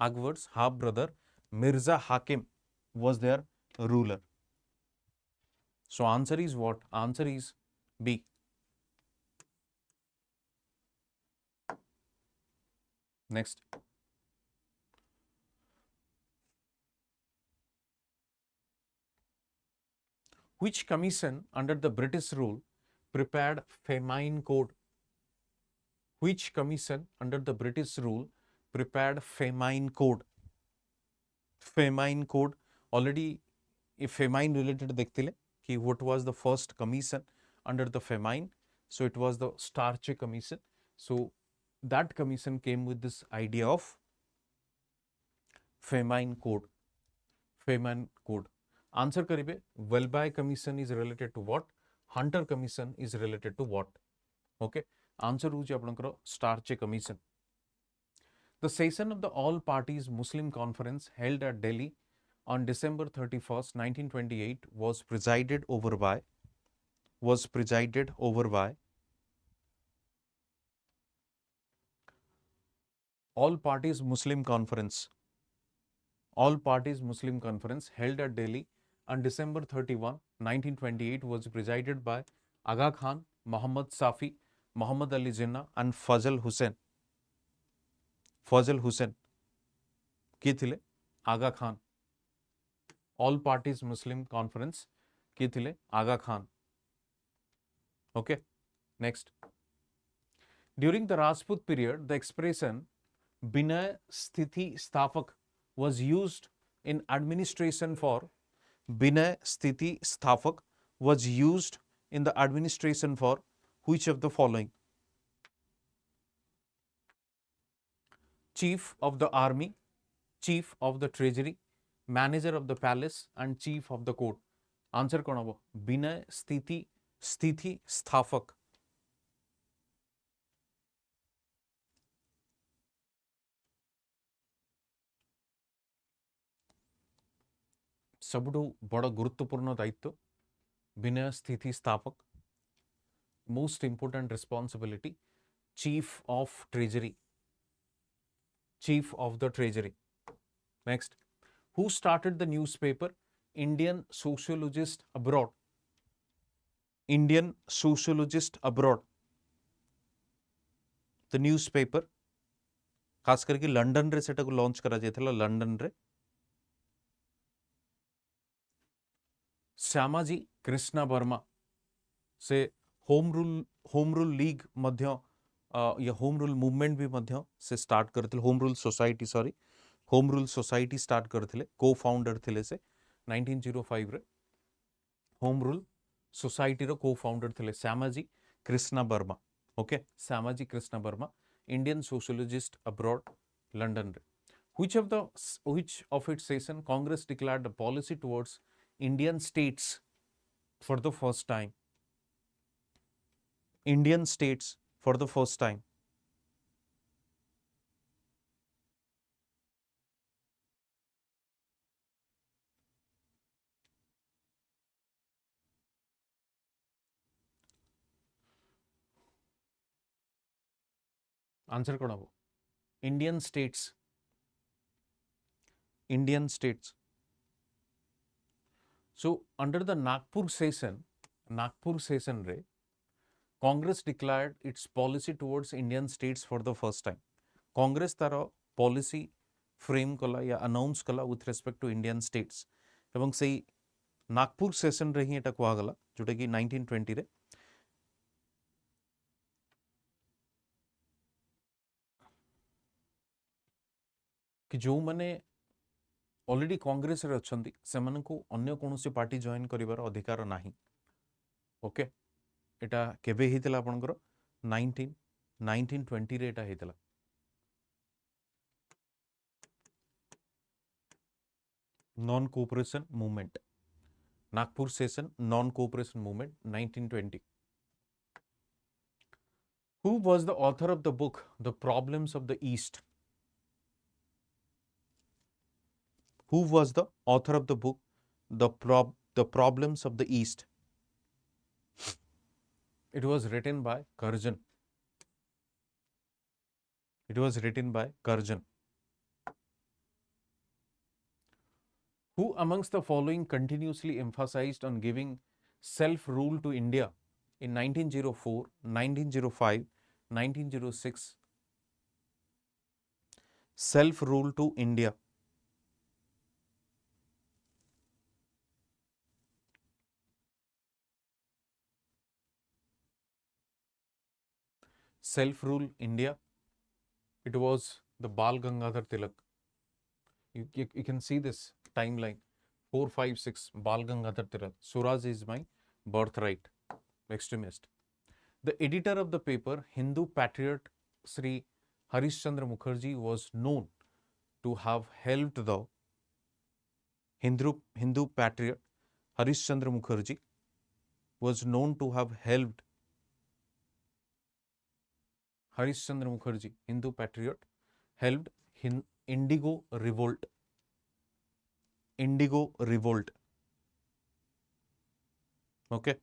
Akbar's half-brother Mirza Hakim was their ruler. So answer is what? Answer is B. Next. Which commission under the British rule prepared Famine Code? Which commission under the British rule prepared Famine Code? Famine Code already a famine related देखते कि what was the first commission under the famine? So it was the Starche Commission. So that commission came with this idea of famine code. Famine code. Answer karibe. Welby Commission is related to what? Hunter Commission is related to what? Okay. Answer houje apankara Starche Commission. The session of the All Parties Muslim Conference held at Delhi on December 31st, 1928 was presided over by All Parties Muslim Conference. All Parties Muslim Conference held at Delhi on December 31, 1928 was presided by Aga Khan, Muhammad Safi, Muhammad Ali Jinnah and Fazl Hussain. Fazl Hussain. किए थिले? आगा Khan. All Parties Muslim Conference किए थिले? आगा Khan. Okay. Next. During the Rajput period, the expression Binay Sthiti Sthafak was used in administration for Binay Sthiti Sthafak was used in the administration for which of the following? Chief of the Army, Chief of the Treasury, Manager of the Palace and Chief of the Court. Answer कौन होगा? Binay Sthiti Sthafak. सबुठु बड़ गुरुत्वपूर्ण दायित्व विनय स्थिति स्थापक. Most important responsibility, Chief of Treasury. Chief of the Treasury. Next. Who started the newspaper Indian Sociologist Abroad? Indian Sociologist Abroad. The newspaper खास करके London रे सेटा को लॉन्च करा जायथला लंडन रे श्यामाजी कृष्णा वर्मा से होम रूल लीग मध्य या होम रूल मूवमेंट भी मध्य से स्टार्ट करथिले. होम रूल सोसाइटी स्टार्ट करथिले. को फाउंडर थिले से 1905 रे होम रूल सोसाइटी रो को फाउंडर थिले Shyamaji Krishna Verma. Okay. Shyamaji Krishna Verma Indian socialist abroad London रे. which of its session Congress declared a policy towards Indian states for the first time? Indian states for the first time. Answer कौन होगा? Indian states. Indian states. So under the Nagpur session रे Congress declared its policy towards Indian states for the first time. Congress तार policy frame कला या announce कला with respect to Indian states. एवं से Nagpur session रे ही एटा कुआ गला जोटा कि 1920 रे कि जो माने ऑलरेडी कांग्रेस रे अछंती सेमान को अन्य कोनोसी पार्टी जॉइन करिवार अधिकार नाही. ओके. एटा केबे हितला आपनकर 1920 रे एटा हितला. Non cooperation movement. Nagpur session non cooperation movement 1920. Who was the author of the book The Problems of the East? Who was the author of the book The Problems of the East? It was written by Curzon. It was written by Curzon. Who amongst the following continuously emphasized on giving self-rule to India in 1904, 1905, 1906? Self-rule to India. Self-rule India. It was the Bal Gangadhar Tilak. You can see this timeline. 4, 5, 6. Bal Gangadhar Tilak. Swaraj is my birthright. Extremist. The editor of the paper, Hindu Patriot Sri Harishchandra Mukherjee, was known to have helped the Hindu patriot Harishchandra Mukherjee was known to have helped Harishchandra Mukherjee, Hindu patriot, helped Indigo Revolt. Indigo Revolt. Okay.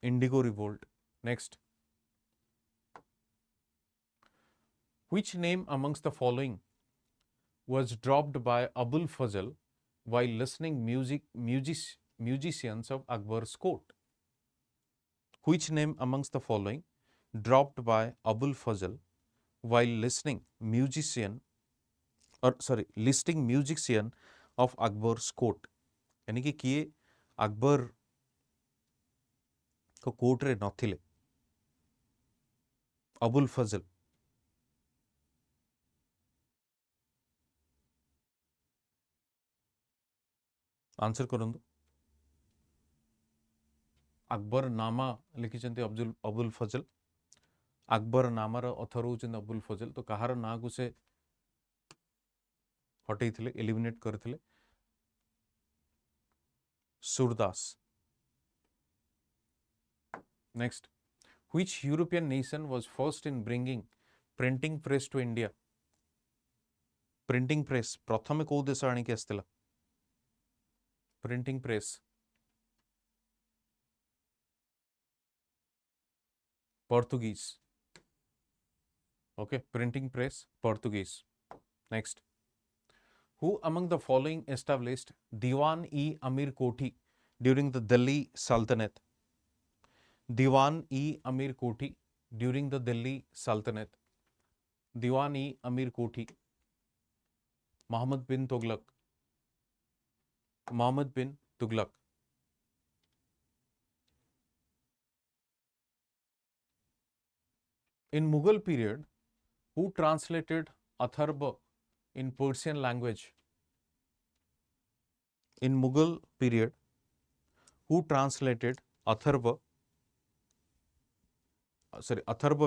Indigo Revolt. Next. Which name amongst the following was dropped by Abul Fazl while listening musicians of Akbar's court? Which name amongst the following dropped by Abul Fazl while listening musician of Akbar's court? यानी कि किए अकबर को court रे नथिले अबुल फजल answer करंतु अकबर नामा लिखिचंती अबुल फजल अकबर नामार अथर होचंती अबुल फजल तो कहार ना को से हटैथिले एलिमिनेट करथिले Surdas next which European nation was first in bringing printing press to India printing press प्रथमे को देश आनी के आस्तिला printing press Portuguese okay printing press Portuguese next who among the following established Diwan-e-Amir Koti during the Delhi Sultanate Diwan-e-Amir Koti during the Delhi Sultanate Diwan-e-Amir Koti Muhammad bin Tughlaq in Mughal period who translated Atharva in Persian language in Mughal period who translated Atharva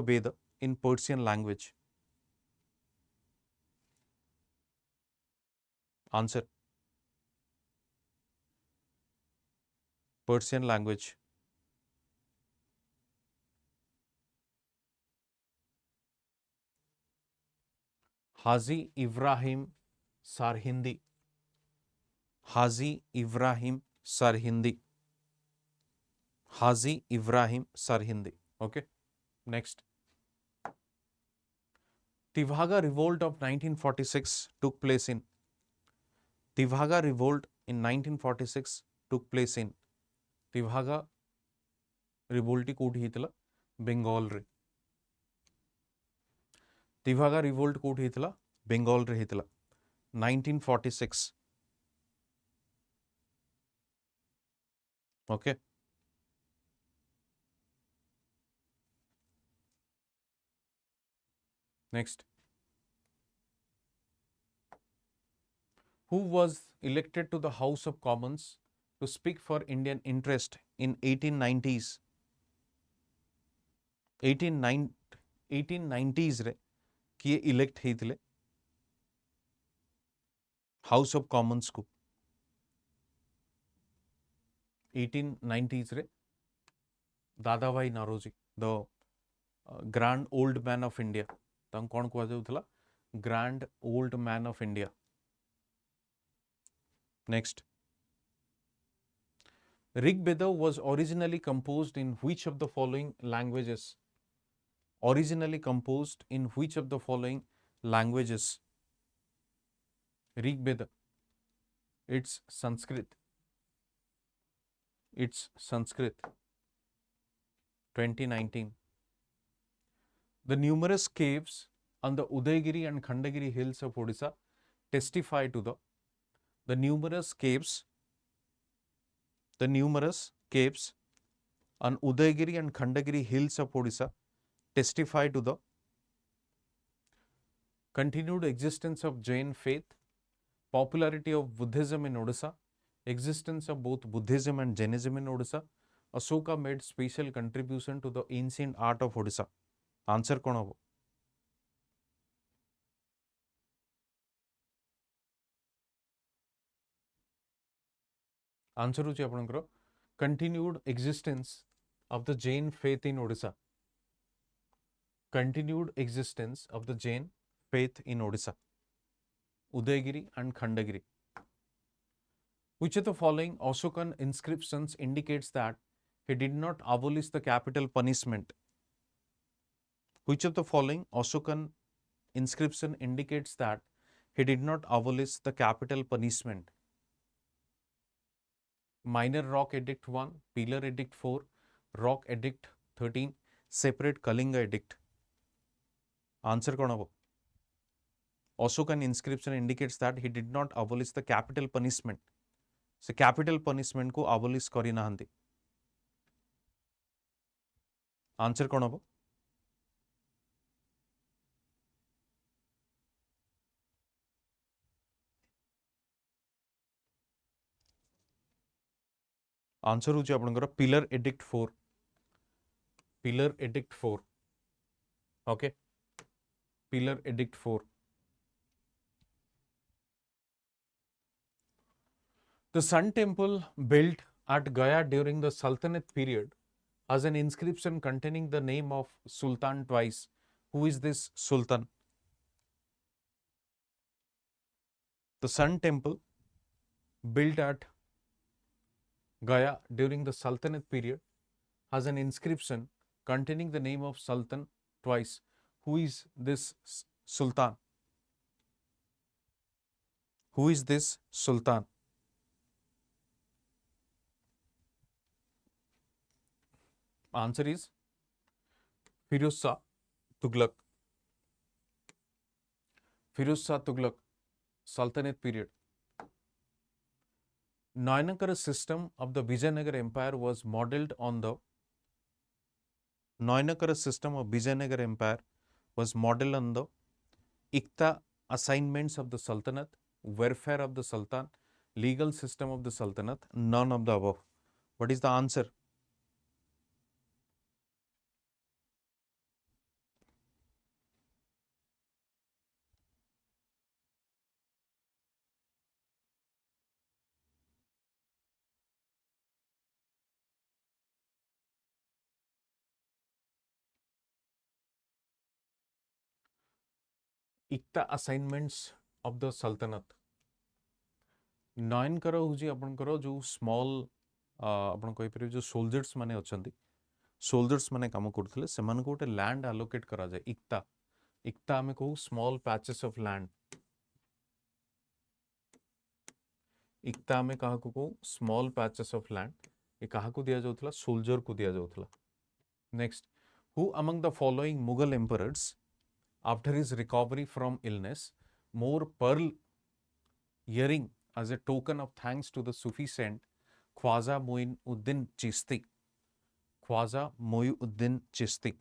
Veda in Persian language answer Persian language Haji Ibrahim Sarhindi Haji Ibrahim Sarhindi Haji Ibrahim Sarhindi okay next Tivhaga revolt of 1946 took place in Tivhaga revolt in 1946 took place in Tivhaga revolt कोठी हितला बेंगल रे Tivhaga revolt कोठी हितला बेंगल रे हितला 1946 okay next who was elected to the House of Commons to speak for Indian interest in 1890s रे किए elect हेतिले House of Commons को 1890s रे Dadabhai Naoroji the grand old man of India तां कोन को जाउथला grand old man of India next Rig Veda was originally composed in which of the following languages? Originally composed in which of the following languages? Rig Veda. It's Sanskrit. It's Sanskrit. 2019. The numerous caves on the Udaygiri and Khandagiri hills of Odisha testify to the numerous caves on Udaygiri and Khandagiri hills of Odisha testify to the continued existence of Jain faith, popularity of Buddhism in Odisha, existence of both Buddhism and Jainism in Odisha, Ashoka made special contribution to the ancient art of Odisha. Answer कौन होगा? Answer होची आपनकर continued existence of the Jain faith in Odisha. Continued existence of the Jain faith in Odisha. Udayagiri and Khandagiri. Which of the following Ashokan inscriptions indicates that he did not abolish the capital punishment? Which of the following Ashokan inscription indicates that he did not abolish the capital punishment? Minor Rock Edict 1, Pillar Edict 4, Rock Edict 13, Separate Kalinga Edict. Answer कौन होगा? Ashokan inscription indicates that he did not abolish the capital punishment. So capital punishment को abolish करी नाहंती. Answer कौन होगा? Answer होची आपनकर Pillar Edict 4. Pillar Edict 4. Okay. Pillar Edict 4. The Sun Temple built at Gaya during the Sultanate period has an inscription containing the name of Sultan twice. Who is this Sultan? The Sun Temple built at Gaya during the Sultanate period has an inscription containing the name of Sultan twice. Who is this Sultan? Who is this Sultan? Answer is Firuz Shah Tughlaq. Firuz Shah Tughlaq, Sultanate period. Nayanakara system of the Vijayanagar Empire was modeled on the Nayanakara system of Vijayanagar Empire was modeled on the Ikta assignments of the Sultanate, welfare of the Sultan, legal system of the Sultanate, none of the above. What is the answer? Ikta assignments of the Sultanate. Nayanakara होची आपनकर जो small आपण कहि परिबे जो soldiers माने अछंती soldiers माने काम करथिले सेमान को गोटे लैंड एलोकेट करा जाय इक्ता इक्ता हमें कहू स्मॉल पैचेस ऑफ लैंड इक्ता हमें कहा को कहू स्मॉल पैचेस ऑफ लैंड ये कहा को दिया जाउथला सोल्जर को दिया जाउथला next who among the following Mughal emperors after his recovery from illness more pearl earring as a token of thanks to the Sufi saint Khwaja Muinuddin Chishti. Khwaja Muinuddin Chishti.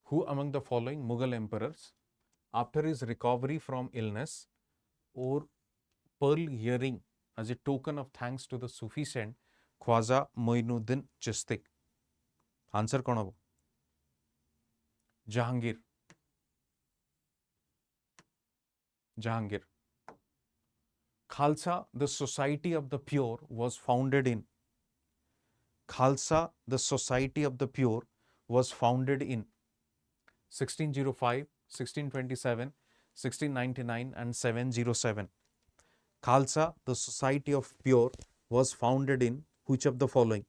Who among the following Mughal emperors, after his recovery from illness or pearl earring as a token of thanks to the Sufi saint Khwaja Muinuddin Chishti? Answer कौन होगा? Jahangir. Jahangir. Khalsa, the Society of the Pure, was founded in. Khalsa, the Society of the Pure, was founded in 1605, 1627, 1699, and 707. Khalsa, the Society of Pure, was founded in which of the following?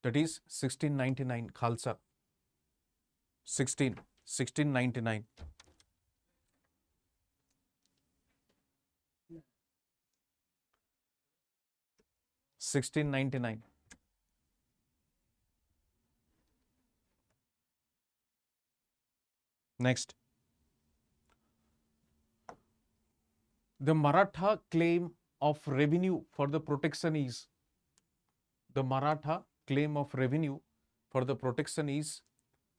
That is 1699, Khalsa. 1699. Next. The Maratha claim of revenue for the protection is. The Maratha claim of revenue for the protection is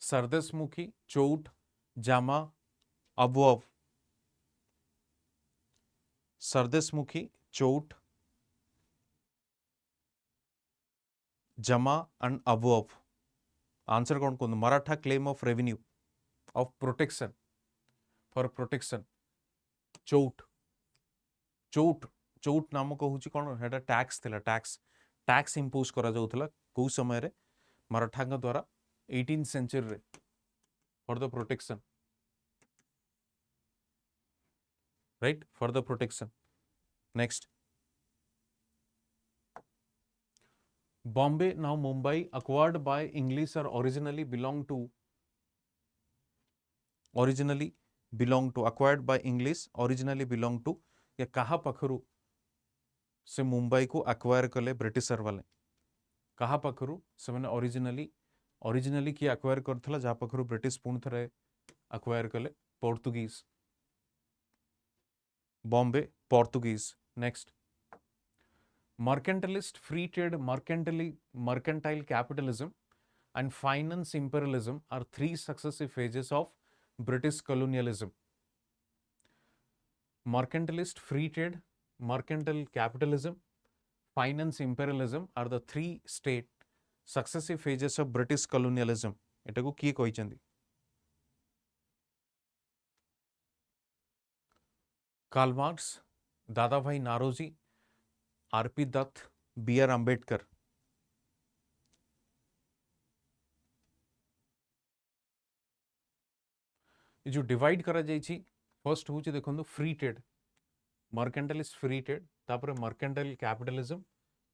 Sardasmukhi, Chout, Jama, Abwav. Sardeshmukhi, chat, जमा and above. Answer कौन कौन? Maratha claim of revenue of protection for protection. Chat. Chat. Chat नामक हूँ कौन? हेटा tax थिला. Tax impose करा जाउथला को समय रे? मराठा द्वारा 18th सेंचुरी रे for the protection. Right, for the protection. Next, Bombay, now Mumbai, acquired by English or originally acquired by English, originally belong to, या कहा पखरु से मुंबई को acquire कले ब्रिटिशर वाले? कहा पखरु से मैंने originally की acquire करथला जहाँ पखरु ब्रिटिश पुण थरे acquire कले? Portuguese. Bombay, Portuguese. Next, mercantilist free trade, mercantile capitalism and finance imperialism are three successive phases of British colonialism. Mercantilist free trade, mercantile capitalism, finance imperialism are the three successive phases of British colonialism. एटाको किए कहिसेंती? Karl Marx, Dadabhai Naoroji, R P Dutt, B R Ambedkar. ये जो divide करा जाइछि, first होछि देखंतु free trade, mercantilist free trade, तापर मर्केंटाइल कैपिटलिज्म,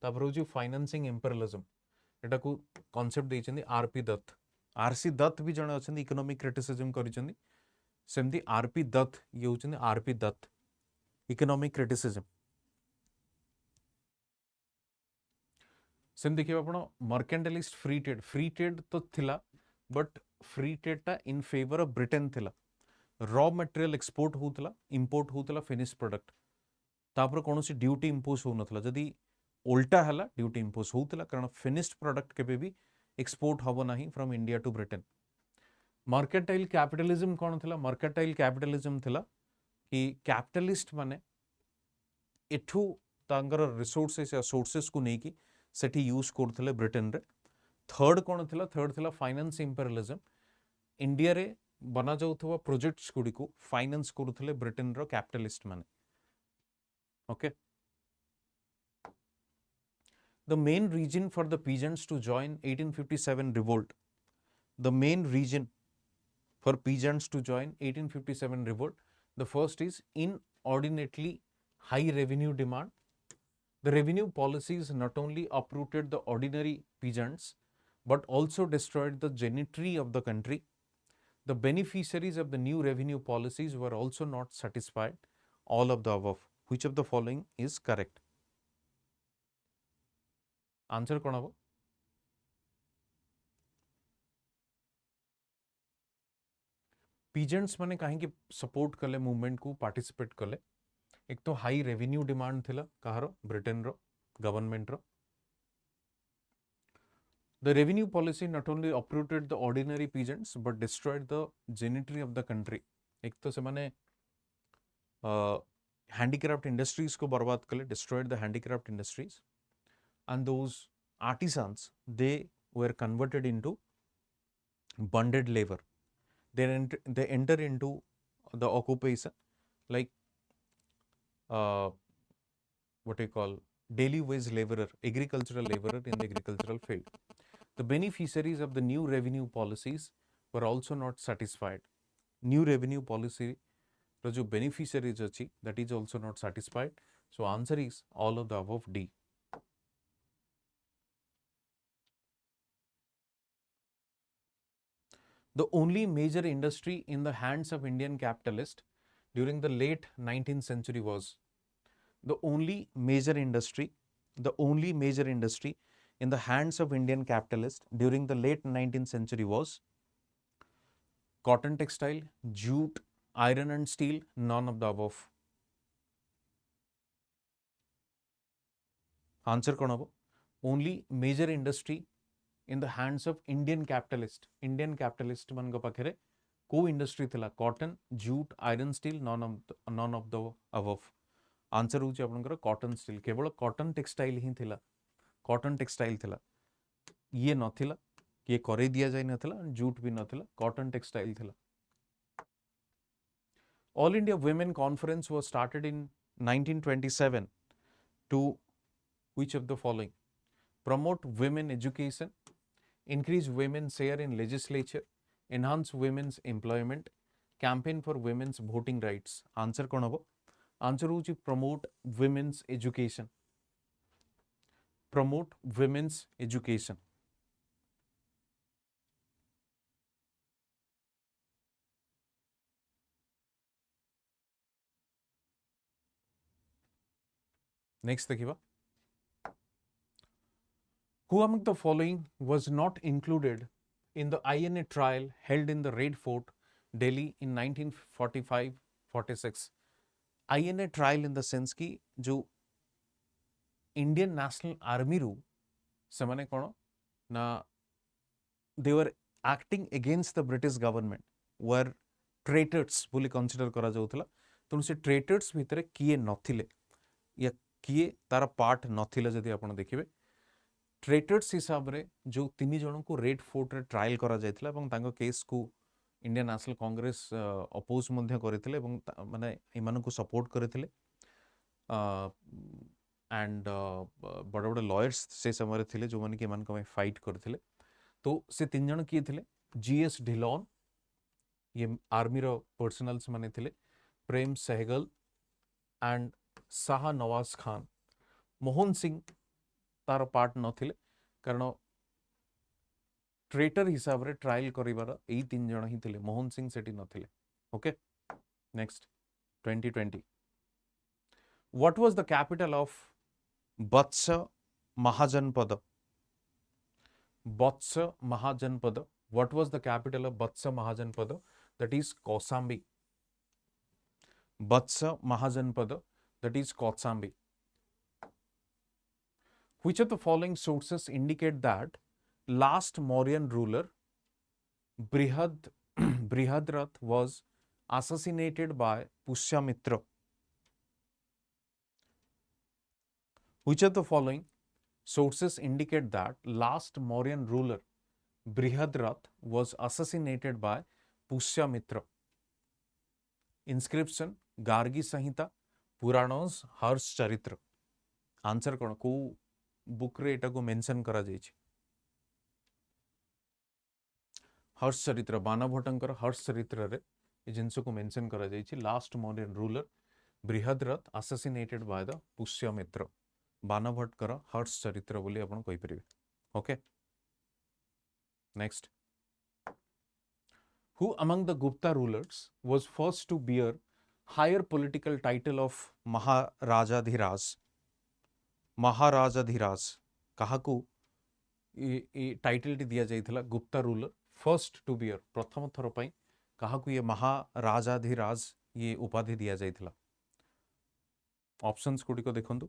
तापर होछि फाइनेंसिंग इंपेरियलिज्म. एटा को कांसेप्ट दैछन्ती आरपी दत्त. आरसी दत्त भी जणे अछन्ती इकोनॉमिक क्रिटिसिज्म करिसन्ती. सेमती आरपी दत्त ये होछन्ती R P Dutt economic criticism. Same देखिए आपण मर्केंटाइलिस्ट फ्री ट्रेड तो थिला, बट फ्री ट्रेड टा इन फेवर ऑफ ब्रिटेन थिला. रॉ मटेरियल एक्सपोर्ट होतला, इंपोर्ट होतला फिनिश प्रोडक्ट. तापर कोनोसी ड्यूटी इंपोज हो नथला. जदी उल्टा हला ड्यूटी इंपोज होतला, कारण फिनिश्ड प्रोडक्ट केबे भी एक्सपोर्ट हबो नाही from India to Britain. Mercantile capitalism कौन थिला? मर्केंटाइल कैपिटलिज्म थिला कि कैपिटलिस्ट माने एठू तांगर रिसोर्सेस या सोर्सेस को नेकी सेठी यूज करथले ब्रिटेन रे. थर्ड कौन थिला? थर्ड थिला फाइनेंस इंपेरियलिज्म. इंडिया रे बना जाउथवा प्रोजेक्ट्स गुडी को फाइनेंस करूथले ब्रिटेन रो कैपिटलिस्ट माने. Okay. The main reason for the peasants to join 1857 revolt. The main reason for peasants to join 1857 revolt. The first is inordinately high revenue demand. The revenue policies not only uprooted the ordinary peasants, but also destroyed the gentry of the country. The beneficiaries of the new revenue policies were also not satisfied. All of the above. Which of the following is correct? Answer कौन हम? Peasants माने कहीं support कले movement को participate कले. एक तो high revenue demand थिला कहारो? ब्रिटेन रो गवर्नमेंट रो. The revenue policy not only uprooted the ordinary peasants but destroyed the gentry of the country. एक तो से माने हैंडीक्राफ्ट इंडस्ट्रीज को बर्बाद कले, destroyed the handicraft industries. And those artisans, they were converted into bonded labor. They enter into the occupation like what you call daily wage laborer, agricultural laborer in the agricultural field. The beneficiaries of the new revenue policies were also not satisfied. New revenue policy ro jo beneficiaries achi, that is also not satisfied. So answer is all of the above, D. The only major industry in the hands of Indian capitalist during the late 19th century was. The only major industry in the hands of Indian capitalist during the late 19th century was cotton textile, jute, iron and steel, none of the above. Answer कौन हबो? Only major industry in the hands of Indian capitalist मन को पाखरे को industry थिला? Cotton, jute, iron, steel, none of the above. Answer होची आपनकर cotton steel केवल कॉटन टेक्सटाइल ही थिला कॉटन टेक्सटाइल थिला ये नथिला ये करे दिया जाय नथिला जूट भी नथिला कॉटन टेक्सटाइल थिला all India women conference was started in 1927 to which of the following promote women education increase women's share in legislature enhance women's employment campaign for women's voting rights answer kon hobo answer hochi promote women's education promote women's education next देखिबा who among the following was not included in the INA trial held in the Red Fort, Delhi in 1945-46? INA trial in the sense कि जो Indian national army रु से माने कोन ना they were acting against the British government were traitors बोली consider करा जाउथला तो से traitors भितरे किए नथिले या किए तार पार्ट नथिले जदि आपण देखिबे ट्रेटर्स हिसाब रे जो तीन जन को रेड फोर्ट रे ट्रायल करा जायतिला एवं तांको केस को इंडियन नेशनल कांग्रेस अपोज मध्य करथिले एवं माने इमान को सपोर्ट करथिले एंड बड़ बड़ लॉयर्स से समय रे थिले जो माने कि इमान को फाइट करथिले तो से तीन जन किए थिले जीएस ढिलोन ये आर्मी रो पर्सनल्स माने थिले प्रेम सहगल एंड शाह नवाज खान मोहन सिंह तार पार्ट नथिले कारण ट्रेटर हिसाब रे ट्रायल करिवार एई तीन जण ही थिले मोहन सिंह सेठी नथिले okay next 2020 what was the capital of Vatsa Mahajanapada Vatsa Mahajanapada what was the capital of Vatsa Mahajanapada that is Kaushambi Vatsa Mahajanapada that is Kaushambi Which of the following sources indicate that last Mauryan ruler Brihadrath was assassinated by Pushyamitra? Which of the following sources indicate that last Mauryan ruler Brihadrath was assassinated by Pushyamitra? Inscription, Gargi Samhita, Puranas, Harsh Charitra. Answer कौन को book रे एटा को mention करा जायछि हर्ष चरित्र बाणभट्टंकर हर्ष चरित्र रे ए जिंस को मेंशन करा जायछि last Mauryan ruler Brihadratha assassinated by the Pushyamitra बाणभट्टकर हर्ष चरित्र बोली आपण कहि परिबे okay next who among the Gupta rulers was first to bear higher political title of Maharajadhiraja Maharajadhiraja काहाकू टाइटल टी दिया जाइथिला Gupta ruler first to bear प्रथम थर पई काहाकू ये महाराजाधिराज ये उपाधि दिया जाइथिला ऑप्शंस गुडी को देखंतु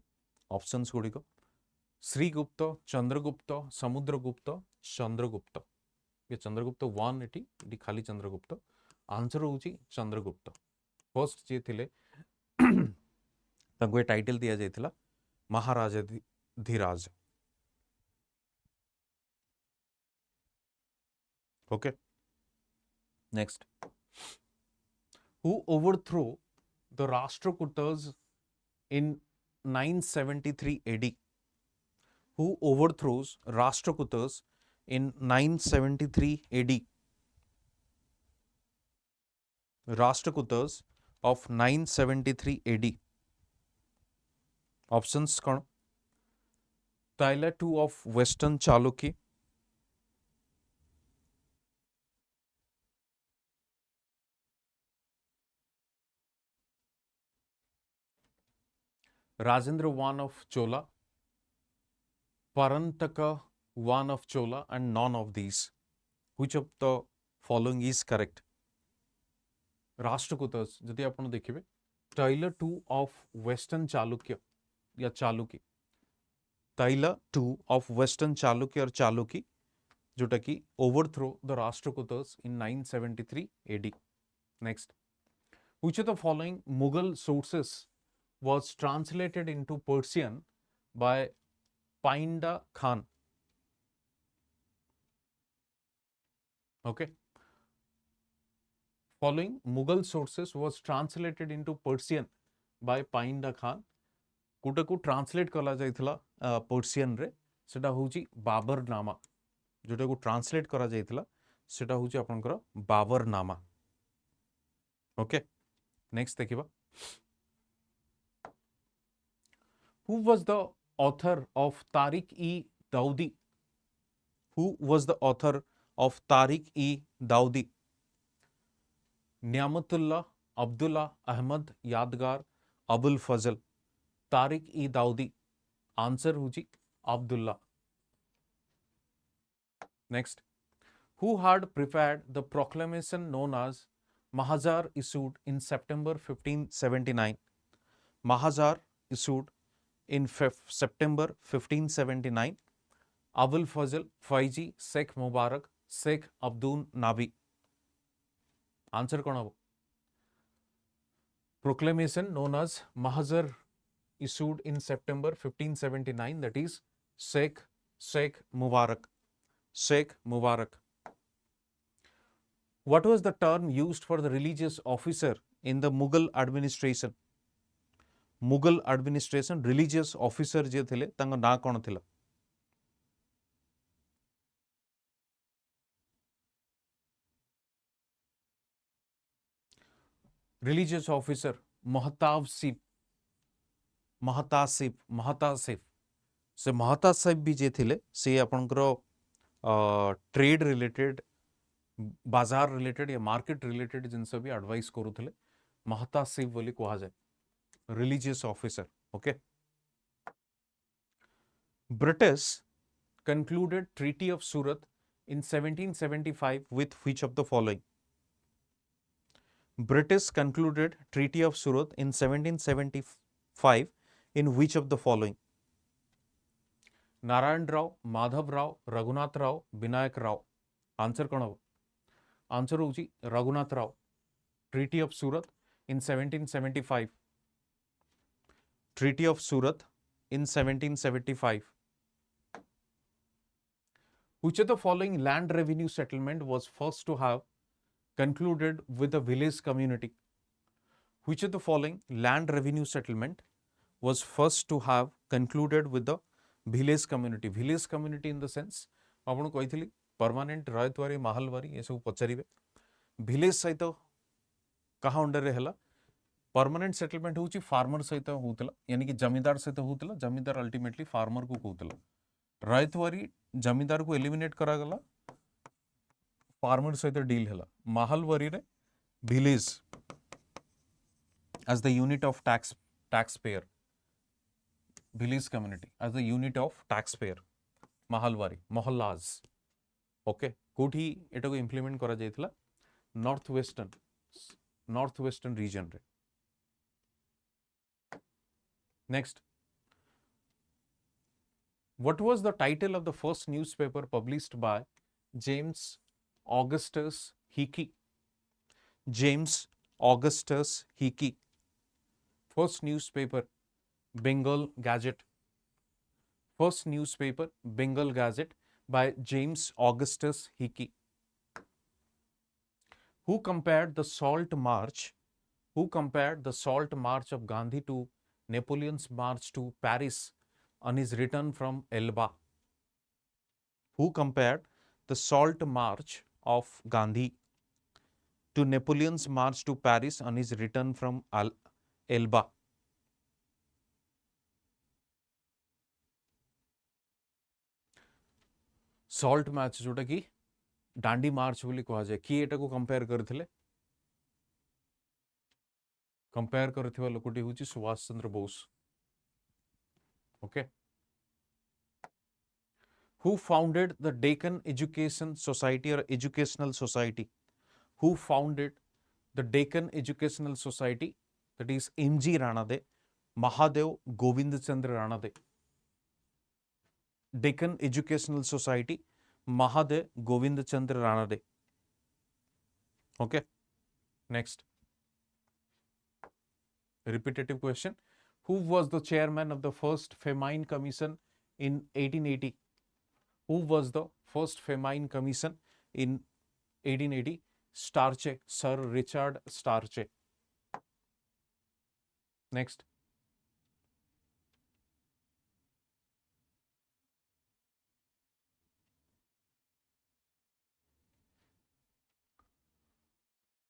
ऑप्शंस गुडी को श्रीगुप्त चंद्रगुप्त समुद्रगुप्त चंद्रगुप्त ये चंद्रगुप्त 1 एटी खाली चंद्रगुप्त आंसर होची चंद्रगुप्त फर्स्ट जे थिले तांको टाइटल दिया जाइथिला Maharajadhiraja okay next who overthrow the Rashtrakutas in 973 AD who overthrows Rashtrakutas in 973 AD Rashtrakutas of 973 AD options कौन ताइला II of Western Chalukya Rajendra I of Chola Parantaka I of Chola and none of these which of the following is correct राष्ट्रकूटर्स जदि आपण देखिबे ताइला II of Western Chalukya या चालुकी ताइला II of Western Chalukya और चालुकी जोटा कि overthrow the राष्ट्रकूटर्स in 973 AD. Next, which of the following Mughal sources was translated into Persian by Painda Khan? Okay. Following Mughal sources was translated into Persian by Painda Khan. कोटाको translate कला जाइथिला Persian रे सेटा होची बाबर नामा जोटा को translate करा जाइथिला सेटा होची आपनकर बाबर नामा ओके नेक्स्ट देखिबा who was the author of Tarikh i Daudi who was the author of Tarikh i Daudi Niamatullah Abdullah Ahmad Yadgar Abul Fazl Tarikh i Daudi answer हुजी Abdullah next who had prepared the proclamation known as Mahazar issued in September 1579 Mahazar issued in September 1579 Abul Fazl Faizi Sheikh Mubarak Sheikh Abdul Nabi answer कौन हबो proclamation known as Mahazar issued in September 1579 that is Sheikh Mubarak Sheikh Mubarak what was the term used for the religious officer in the Mughal administration Mughal administration religious officer जे थिले तांको ना कोन थिला religious officer महतासिब से महतासिब भी जे थिले से आपनकर trade related बाजार रिलेटेड या मार्केट रिलेटेड जिनस भी एडवाइस करूथिले महतासिब बोली कहा जाए religious officer okay British concluded treaty of Surat in 1775 with which of the following British concluded treaty of Surat in 1775 in which of the following Narayan Rao Madhav Rao Raghunath Rao Vinayak Rao answer कौन हो answer होची Raghunath Rao treaty of Surat in 1775 treaty of Surat in 1775 which of the following land revenue settlement was first to have concluded with a village community which of the following land revenue settlement was first to have concluded with the village community in the sense आपण कहितली permanent रायतवारी Mahalwari ये सब पचारिबे village सहित कहा under रे हला permanent settlement होची farmer सहित होतला यानी कि जमींदार सहित होतला जमींदार अल्टीमेटली फार्मर को कहतला रायतवारी जमींदार को एलिमिनेट करा गला फार्मर सहित डील हला महलवारी रे village as the unit of taxpayer village community as the unit of taxpayer mahalwari mohallas okay कोठी एटा को इंप्लीमेंट करा जायतिला नॉर्थ वेस्टर्न रीजन रे next what was the title of the first newspaper published by James Augustus Hickey first newspaper Bengal Gazette by James Augustus Hickey who compared the salt march of Gandhi to Napoleon's march to Paris on his return from Elba who compared the salt march of Gandhi to Napoleon's march to Paris on his return from Elba salt match जोटा कि डांडी मार्च बोली कहा जाए कि एटा को compare करथिले compare करथिबा लोकटी होची Subhash Chandra Bose okay who founded the Deccan education society और educational society who founded the Deccan educational society that is M G Ranade Mahadev Govind Chandra Ranade Deccan Educational Society, Mahadev Govind Chandra Ranade. Okay. Next. Repetitive question. Who was the chairman of the first Famine Commission in 1880? Who was the first Famine Commission in 1880? Starche, Sir Richard Starche. Next.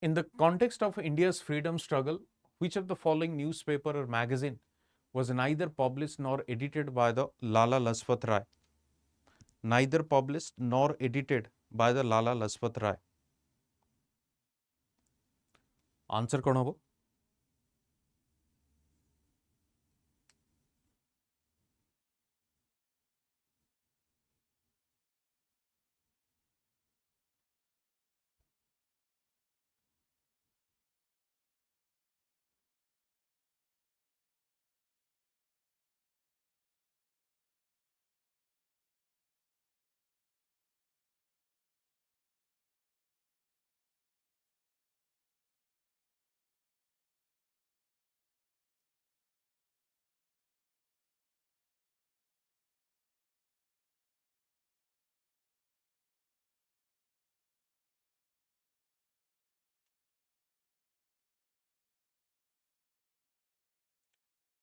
In the context of India's freedom struggle, which of the following newspaper or magazine was neither published nor edited by the Lala Lajpat Rai? Neither published nor edited by the Lala Lajpat Rai. Answer कौन हबो?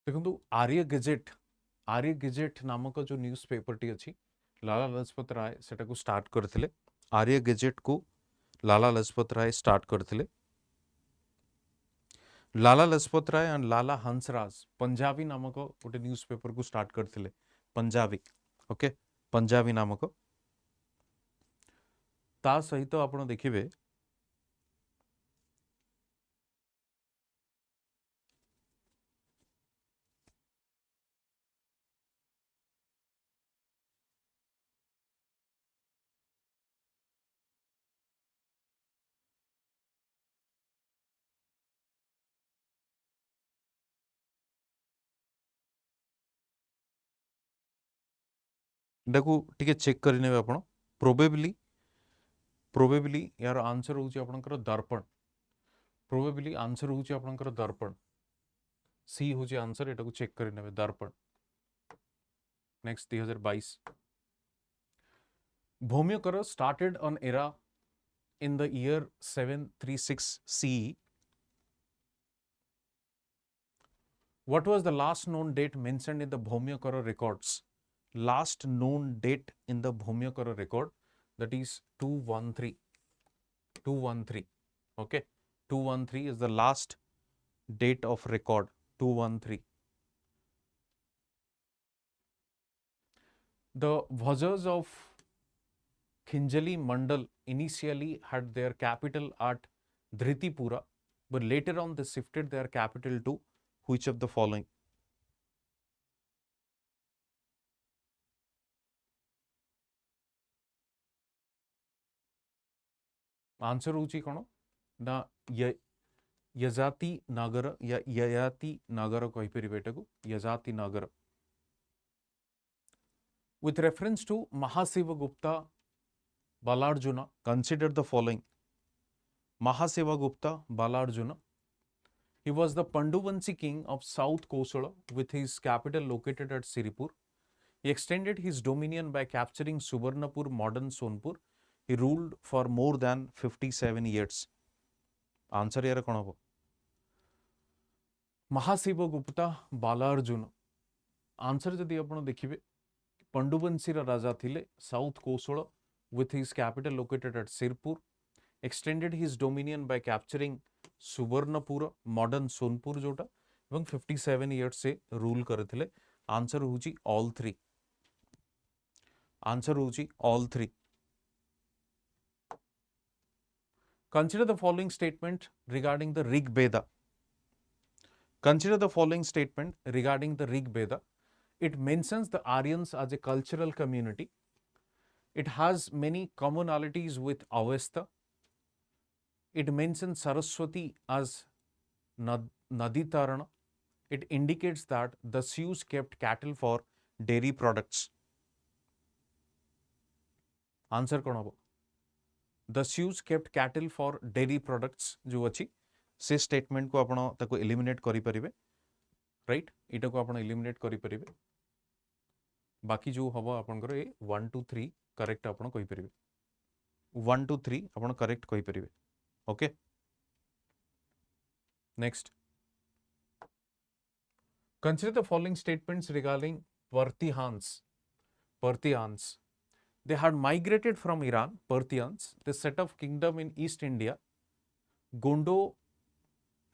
देखो आर्य gazette नामक जो news paper T अच्छी लाला लजपत राय सेटा को start करथिले आर्य gazette को लाला लजपत राय स्टार्ट करथिले लाला लजपत राय एंड लाला हंसराज पंजाबी नामक गोटे न्यूज पेपर को स्टार्ट करथिले पंजाबी ओके पंजाबी नामक ता सहित आपण देखिबे देखो टिके चेक करि नेबे आपण प्रोबेबली यार आंसर होची आपनकर दर्पण प्रोबेबली आंसर होची आपनकर दर्पण सी होची आंसर एटा को चेक करि नेबे दर्पण next 2022 भौम्यकर started an era in the year 736 CE. What was the last known date mentioned in the Bhaumyakara records? Last known date in the Bhaumyakara record, that is 213. 213. Okay. 213 is the last date of record. 213. The Vajras of Khinjali Mandal initially had their capital at Dhritipura, but later on they shifted their capital to which of the following? Answer होची कोन ना यजाति नगर या ययाति नगर कहि परिबे एटाकू यजाति नगर with reference to Mahasiva Gupta Balarjuna consider the following. Mahasiva Gupta Balarjuna, he was the Panduvanshi king of South Kosala with his capital located at Siripur. He extended his dominion by capturing Subarnapur, modern Sonpur. He ruled for more than 57 years. Answer here kon hobo? Mahasiva Gupta Balarjuna. Answer जदि आपण देखिबे पंडुबंशी राजा थिले south Kosala with his capital located at Sirpur, extended his dominion by capturing Subarnapura, modern Sonpur जोटा एवं 57 years से rule करथिले. Answer होची all three. Answer होची all three. Consider the following statement regarding the Rig Veda. Consider the following statement regarding the Rig Veda. It mentions the Aryans as a cultural community. It has many commonalities with Avesta. It mentions Saraswati as Naditarana. It indicates that the Sioux kept cattle for dairy products. Answer कौन हबो? The Sioux kept cattle for dairy products जो अछि से statement को आपण ताको eliminate करि परिबे. राइट इटा को आपण एलिमिनेट करि परिबे बाकी जो हबो आपनकर ए 1 2 3 करेक्ट आपण कहि परिबे 1 2 3 आपण करेक्ट कहि परिबे okay next consider the following statements regarding Parthians Parthians they had migrated from Iran Parthians they set up kingdom in East India Gondo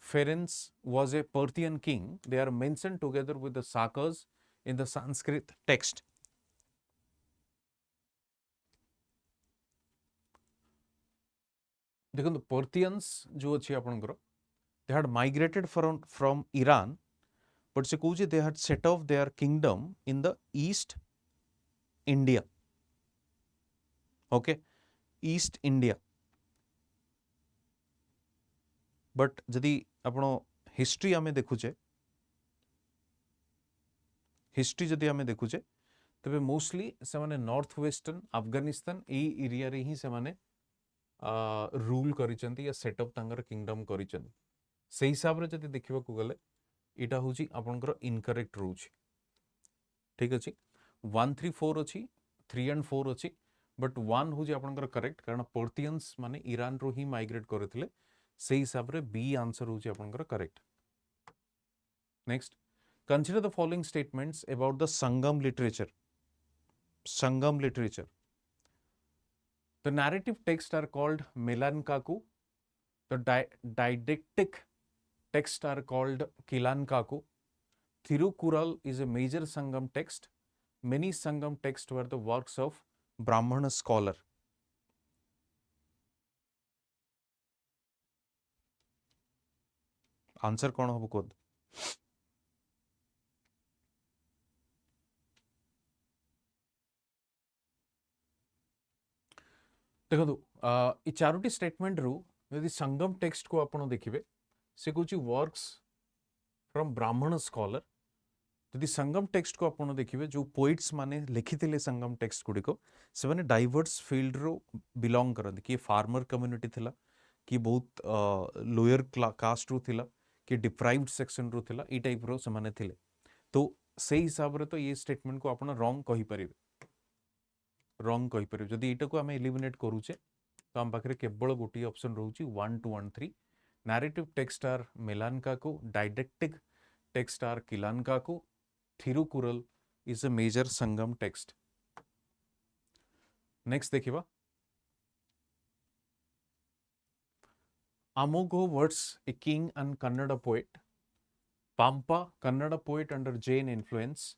Ferenc was a Parthian king. They are mentioned together with the Sakas in the Sanskrit text. देखो Parthians जो अच्छी आपनकर they had migrated from Iran but से कहूँ they had set off their kingdom in the East India. Okay, East India. But जदि आपण history आमे देखुचे history जदि आमे देखुचे तबे मोस्टली से माने नॉर्थ वेस्टर्न अफगानिस्तान ए एरिया रे ही से माने रूल करिचंती या सेटअप तांगर किंगडम करिचंती से हिसाब रे जदि देखिबा को गले इटा होची आपनकर इनकरेक्ट रहउची ठीक अछि 1 3 4 अछि 3 एंड 4 अछि बट 1 होची आपनकर करेक्ट कारण पर्थियंस माने ईरान रो ही माइग्रेट करथिले से हिसाब रे बी आंसर होची आपनकर correct next consider the following statements about the Sangam literature the narrative texts are called Melankaku the didactic texts are called Kilankaku Thirukural is a major Sangam text many Sangam texts were the works of Brahmana scholar answer कौन हबो कोद देखो ई Charoti statement रु यदि संगम text को आपण देखिबे से कहूची works from ब्राह्मण स्कॉलर यदि संगम टेक्स्ट को आपण देखिबे जो पोइट्स माने लिखिथिले संगम टेक्स्ट गुडी को से माने डाइवर्स फील्ड रो बिलोंग करन कि फार्मर कम्युनिटी थिला कि बहुत लोअर कास्ट रो थिला कि डिप्राइव्ड सेक्शन रो थिला ई टाइप रो से माने थिले तो से हिसाब रे तो ये स्टेटमेंट को आपण रॉन्ग कहि परिबे रॉन्ग कहि परिबे जदि एटा को हम एलिमिनेट करूचे तो हम पाखरे केवल गोटी ऑप्शन रहउची 1 2 1 3 narrative text are Melkanakku didactic text are Kilkanakku Thirukkural is a major Sangam text. Next देखिबा Amogo was a king and Kannada poet. Pampa, Kannada poet under Jain influence.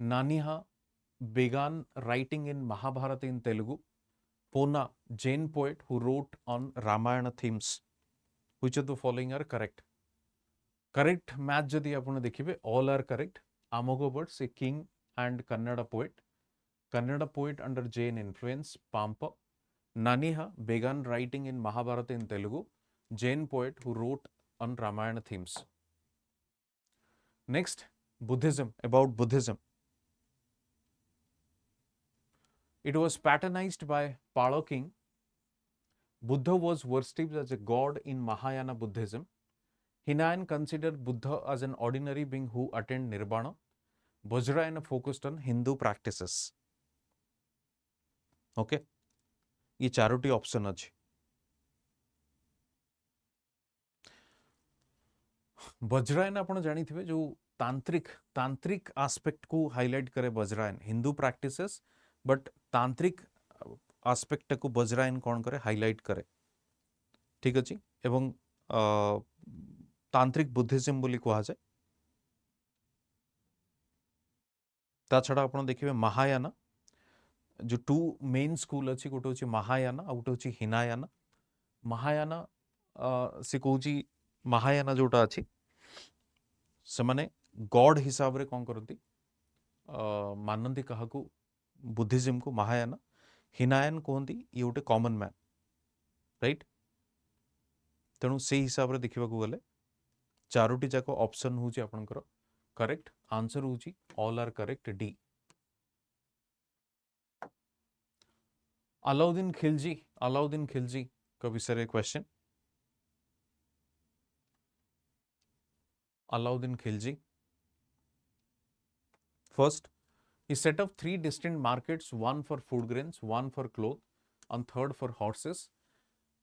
Naniha began writing in Mahabharata in Telugu. Pona, Jain poet who wrote on Ramayana themes. Which of the following are correct? Correct match जदि आपण देखिबे all are correct. Amogo was a king and Kannada poet. Kannada poet under Jain influence. Pampa. Naniha began writing in Mahabharata in Telugu. Jain poet who wrote on Ramayana themes. Next, Buddhism, about Buddhism. It was patronized by Palo king. Buddha was worshipped as a god in Mahayana Buddhism. Hinayan considered Buddha as an ordinary being who attained Nirvana. Vajrayana focused on Hindu practices. Okay? ये Charoti option अच्छे वज्रायन आपण जानी थे जो तांत्रिक aspect को highlight करे Vajrayana Hindu practices but तांत्रिक एस्पेक्ट को वज्रायन कौन करे हाईलाइट करे ठीक अछि एवं तांत्रिक बुद्धिज्म बोली कहा जाए ता छड़ा आपण देखिबे महायाना जो टू मेन स्कूल अच्छी गोटे हूँ महायाना आ गोटे हूँ हिनायाना महायाना से कहूँ महायाना जोटा अच्छी से माने गॉड हिसाब रे कौन करती मानती क्या बुद्धिज्म को महायाना हिनायन कहती ये गोटे कॉमन मैन राइट तेणु से हिसाब रे देखा गले चारोटी जाक ऑप्शन हूँ आपंकर करेक्ट आंसर हूँ all are correct D Alauddin Khilji का विषय question Alauddin Khilji. First, he set up 3 distinct markets, one for food grains, one for cloth, and third for horses.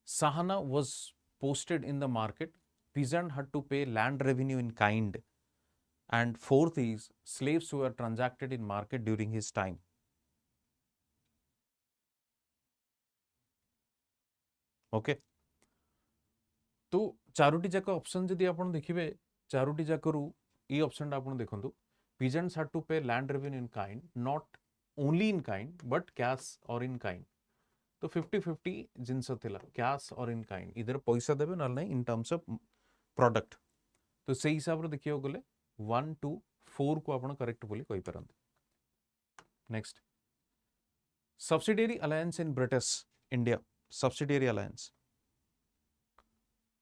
Sahana was posted in the market. Peasant had to pay land revenue in kind. And fourth is slaves were transacted in market during his time. Okay. तो चारोटी जाक option जदि आपण देखिबे Charoti जाकरू E option आपण देखंतु peasants had to pay land revenue in kind, not only in kind but cash or in kind. तो 50-50 जिनस थिला cash और in kind इधर पैसा देबे न नहीं इन टर्म्स ऑफ प्रोडक्ट. तो से हिसाब रे देखियो गले 1 2 4 को आपण करेक्ट बोली कहि परंत. Next, subsidiary alliance in British India. Subsidiary alliance.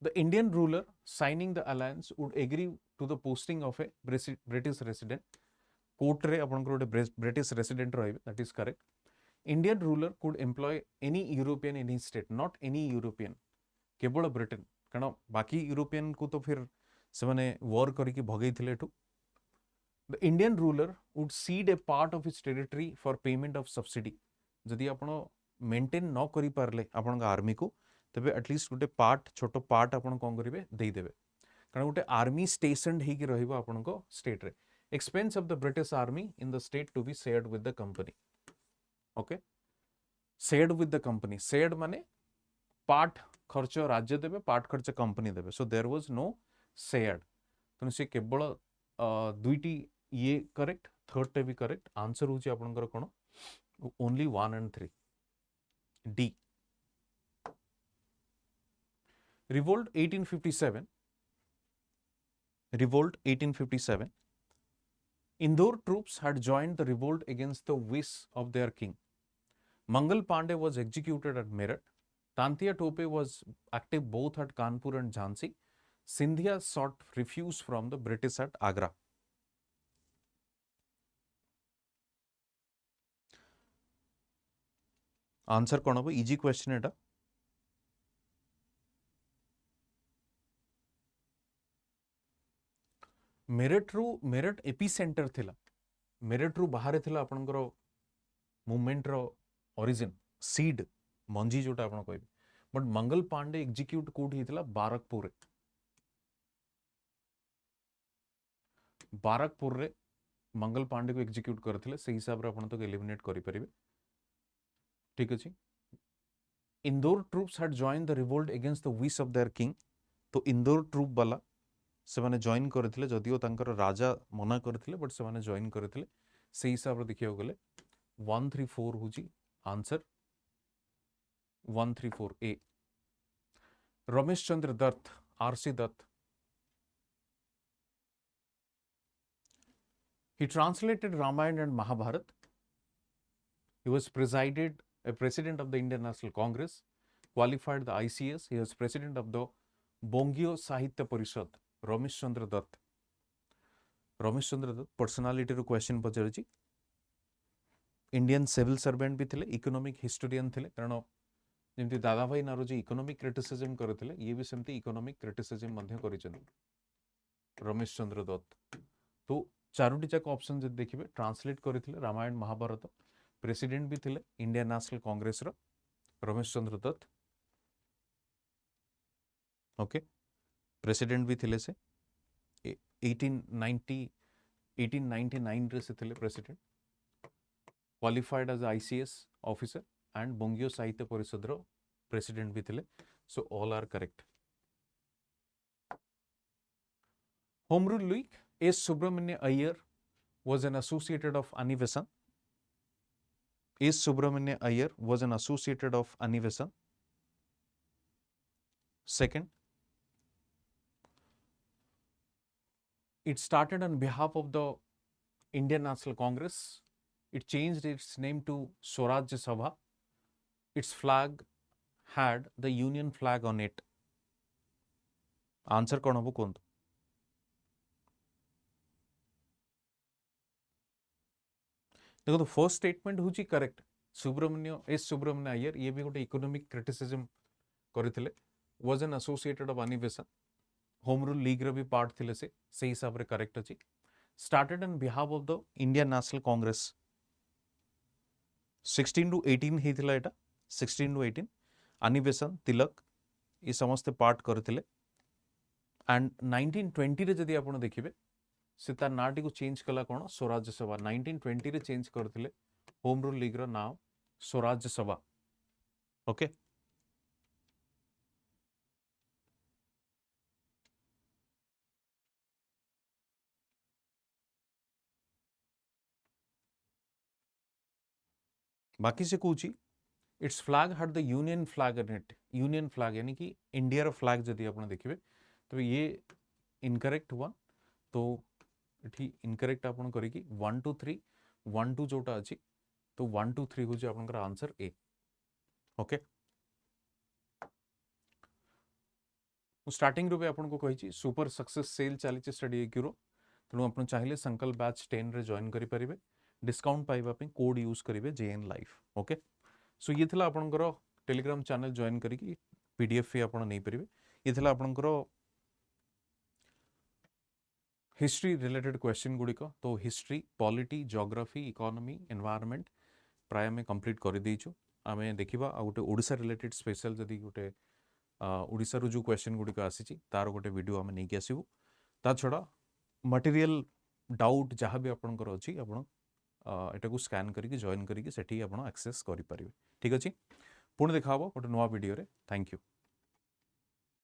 The Indian ruler signing the alliance would agree to the posting of a British resident. Court रे आपण को British resident रहिबे, that is correct. Indian ruler could employ any European in his state, not any European, केवल Britain, कारण बाकी European को तो फिर से माने वॉर करके भगई थिले एठू. The Indian ruler would cede a part of his territory for payment of subsidy. जदि आपण मेंटेन न करि पारले आपण आर्मी को तबे एटलीस्ट गोटे पार्ट छोट पार्ट आपण कोन करिवे देई देबे, कारण गोटे आर्मी स्टेशनड हेकि रहिबो आपण को स्टेट रे. Expense of the British army in the state to be shared with the company. Okay, shared with the company. Shared माने पार्ट खर्च राज्य देबे, पार्ट खर्च कंपनी देबे. So there was no shared. तो से केवल दुईटी ये करेक्ट, थर्ड टे भी करेक्ट. आंसर होची आपनकर कोन only 1 and 3 D. Revolt 1857. Revolt 1857. Indore troops had joined the revolt against the wish of their king. Mangal Pandey was executed at Meerut. Tantia Tope was active both at Kanpur and Jhansi. Sindhia sought refuge from the British at Agra. Answer कौन होगा? Easy question एटा. Meerut epicentre थिला. मेरठ रु बाहर थिला आपनकर movement रो origin seed मंजी जोटा आपण कहबे. बट मंगल पांडे एग्जीक्यूट कोड हिथिला बारकपुर रे. बारकपुर रे मंगल पांडे को एग्जीक्यूट करथिले. से हिसाब रे आपण तो एलिमिनेट करि परिबे. ठीक अछि. Indore troops had join the revolt against the wish of their king. तो इंदौर ट्रूप वाला से माने जॉइन करथिले, जदियो तांकर राजा मना करथिले बट से माने जॉइन करथिले. से हिसाब रे देखियो गले 134 होची answer. 134 A. Ramesh Chandra Dutt, RC Dutt. He translated Ramayana and Mahabharata. He was a president of the Indian National Congress, qualified the ICS. He was president of the Bongyo Sahitya Parishad. Ramesh Chandra Dutt. Ramesh Chandra Dutt personality रो question पचारछि. Indian civil servant भी थिले, economic historian थिले, कारण जेमति दादा भाई Naoroji economic criticism करथिले, ये भी सेमति इकोनॉमिक क्रिटिसिज्म मध्य करिछन रमेश चंद्र दत्त. तो चारोटी जाक ऑप्शन जब देखिबे ट्रांसलेट करथिले रामायण महाभारत. प्रेसिडेंट भी थिले इंडियन नेशनल कांग्रेस रो रमेश चंद्र दत्त. ओके, प्रेसिडेंट भी थिले से 1899 रे से थिले president. Qualified as ICS officer and Bangiya Sahitya Parishad रो प्रेसिडेंट भी थिले. So all are correct. Home rule week S. Subramanya Iyer was an associate of Annie Besant. S. Subramanya Iyer was an associate of Annie Besant. Second, it started on behalf of the Indian National Congress. It changed its name to Swarajya Sabha. Its flag had the Union flag on it. Answer कौन होबो कोन? देखो तो first statement होची correct. S. Subramanya Iyer ये भी गोटे economic criticism करथिले. Was an associated of Annie Besant. Home rule league रे भी पार्ट थिले से सही हिसाब रे करेक्ट अछि started in behalf of the Indian National Congress 16 to 18 हेतिला एटा 16 टू 18 आनी बेसेंट तिलक ये समस्त पार्ट करथिले एंड 1920 रे जदि आपण देखिबे से तार नाटी को चेंज कला कोन स्वराज्य सभा 1920 रे चेंज करथिले होम रूल लीग रो नाम स्वराज्य सभा ओके बाकी से कहूँ it's flag had the union flag in it union flag यानी कि इंडिया रो फ्लैग जदि आपण देखिबे तो ये इनकरेक्ट हुआ तो ये इनकरेक्ट आपण करी कि 1 2 3 1 2 जोटा अछि तो 1 2 3 होजे आपनकर आंसर ए ओके स्टार्टिंग रो भी आपन को कहिछि सुपर सक्सेस सेल चली स्टडी एक्यूरो तेणु आप चाहिए संकल्प बैच 10 रे जॉइन करि परिबे डिस्काउंट पाइबा पे कोड यूज करिवे जेएन लाइफ ओके सो ये थिला आपनकर टेलीग्राम चैनल जॉइन करिकी पीडीएफ फी आपण नै परिबे ये थिला आपनकर हिस्ट्री रिलेटेड क्वेश्चन गुड़िक तो history polity geography economy environment प्राय आम कंप्लीट कर देइछु आमे देखिबा आ गोटे ओडिसा रिलेटेड स्पेशल जदि गोटे ओडिसा रो जो क्वेश्चन गुड़िक आसी तार गोटे वीडियो आम नहीं आसबू ता छड़ा मटेरियल डाउट जहाँ भी आपंकर अच्छी आप एटा को स्कैन करके जॉइन करके सेठी आपण एक्सेस करि परिबे ठीक अछि पुणी देखा गोटे नुआ वीडियो रे थैंक यू।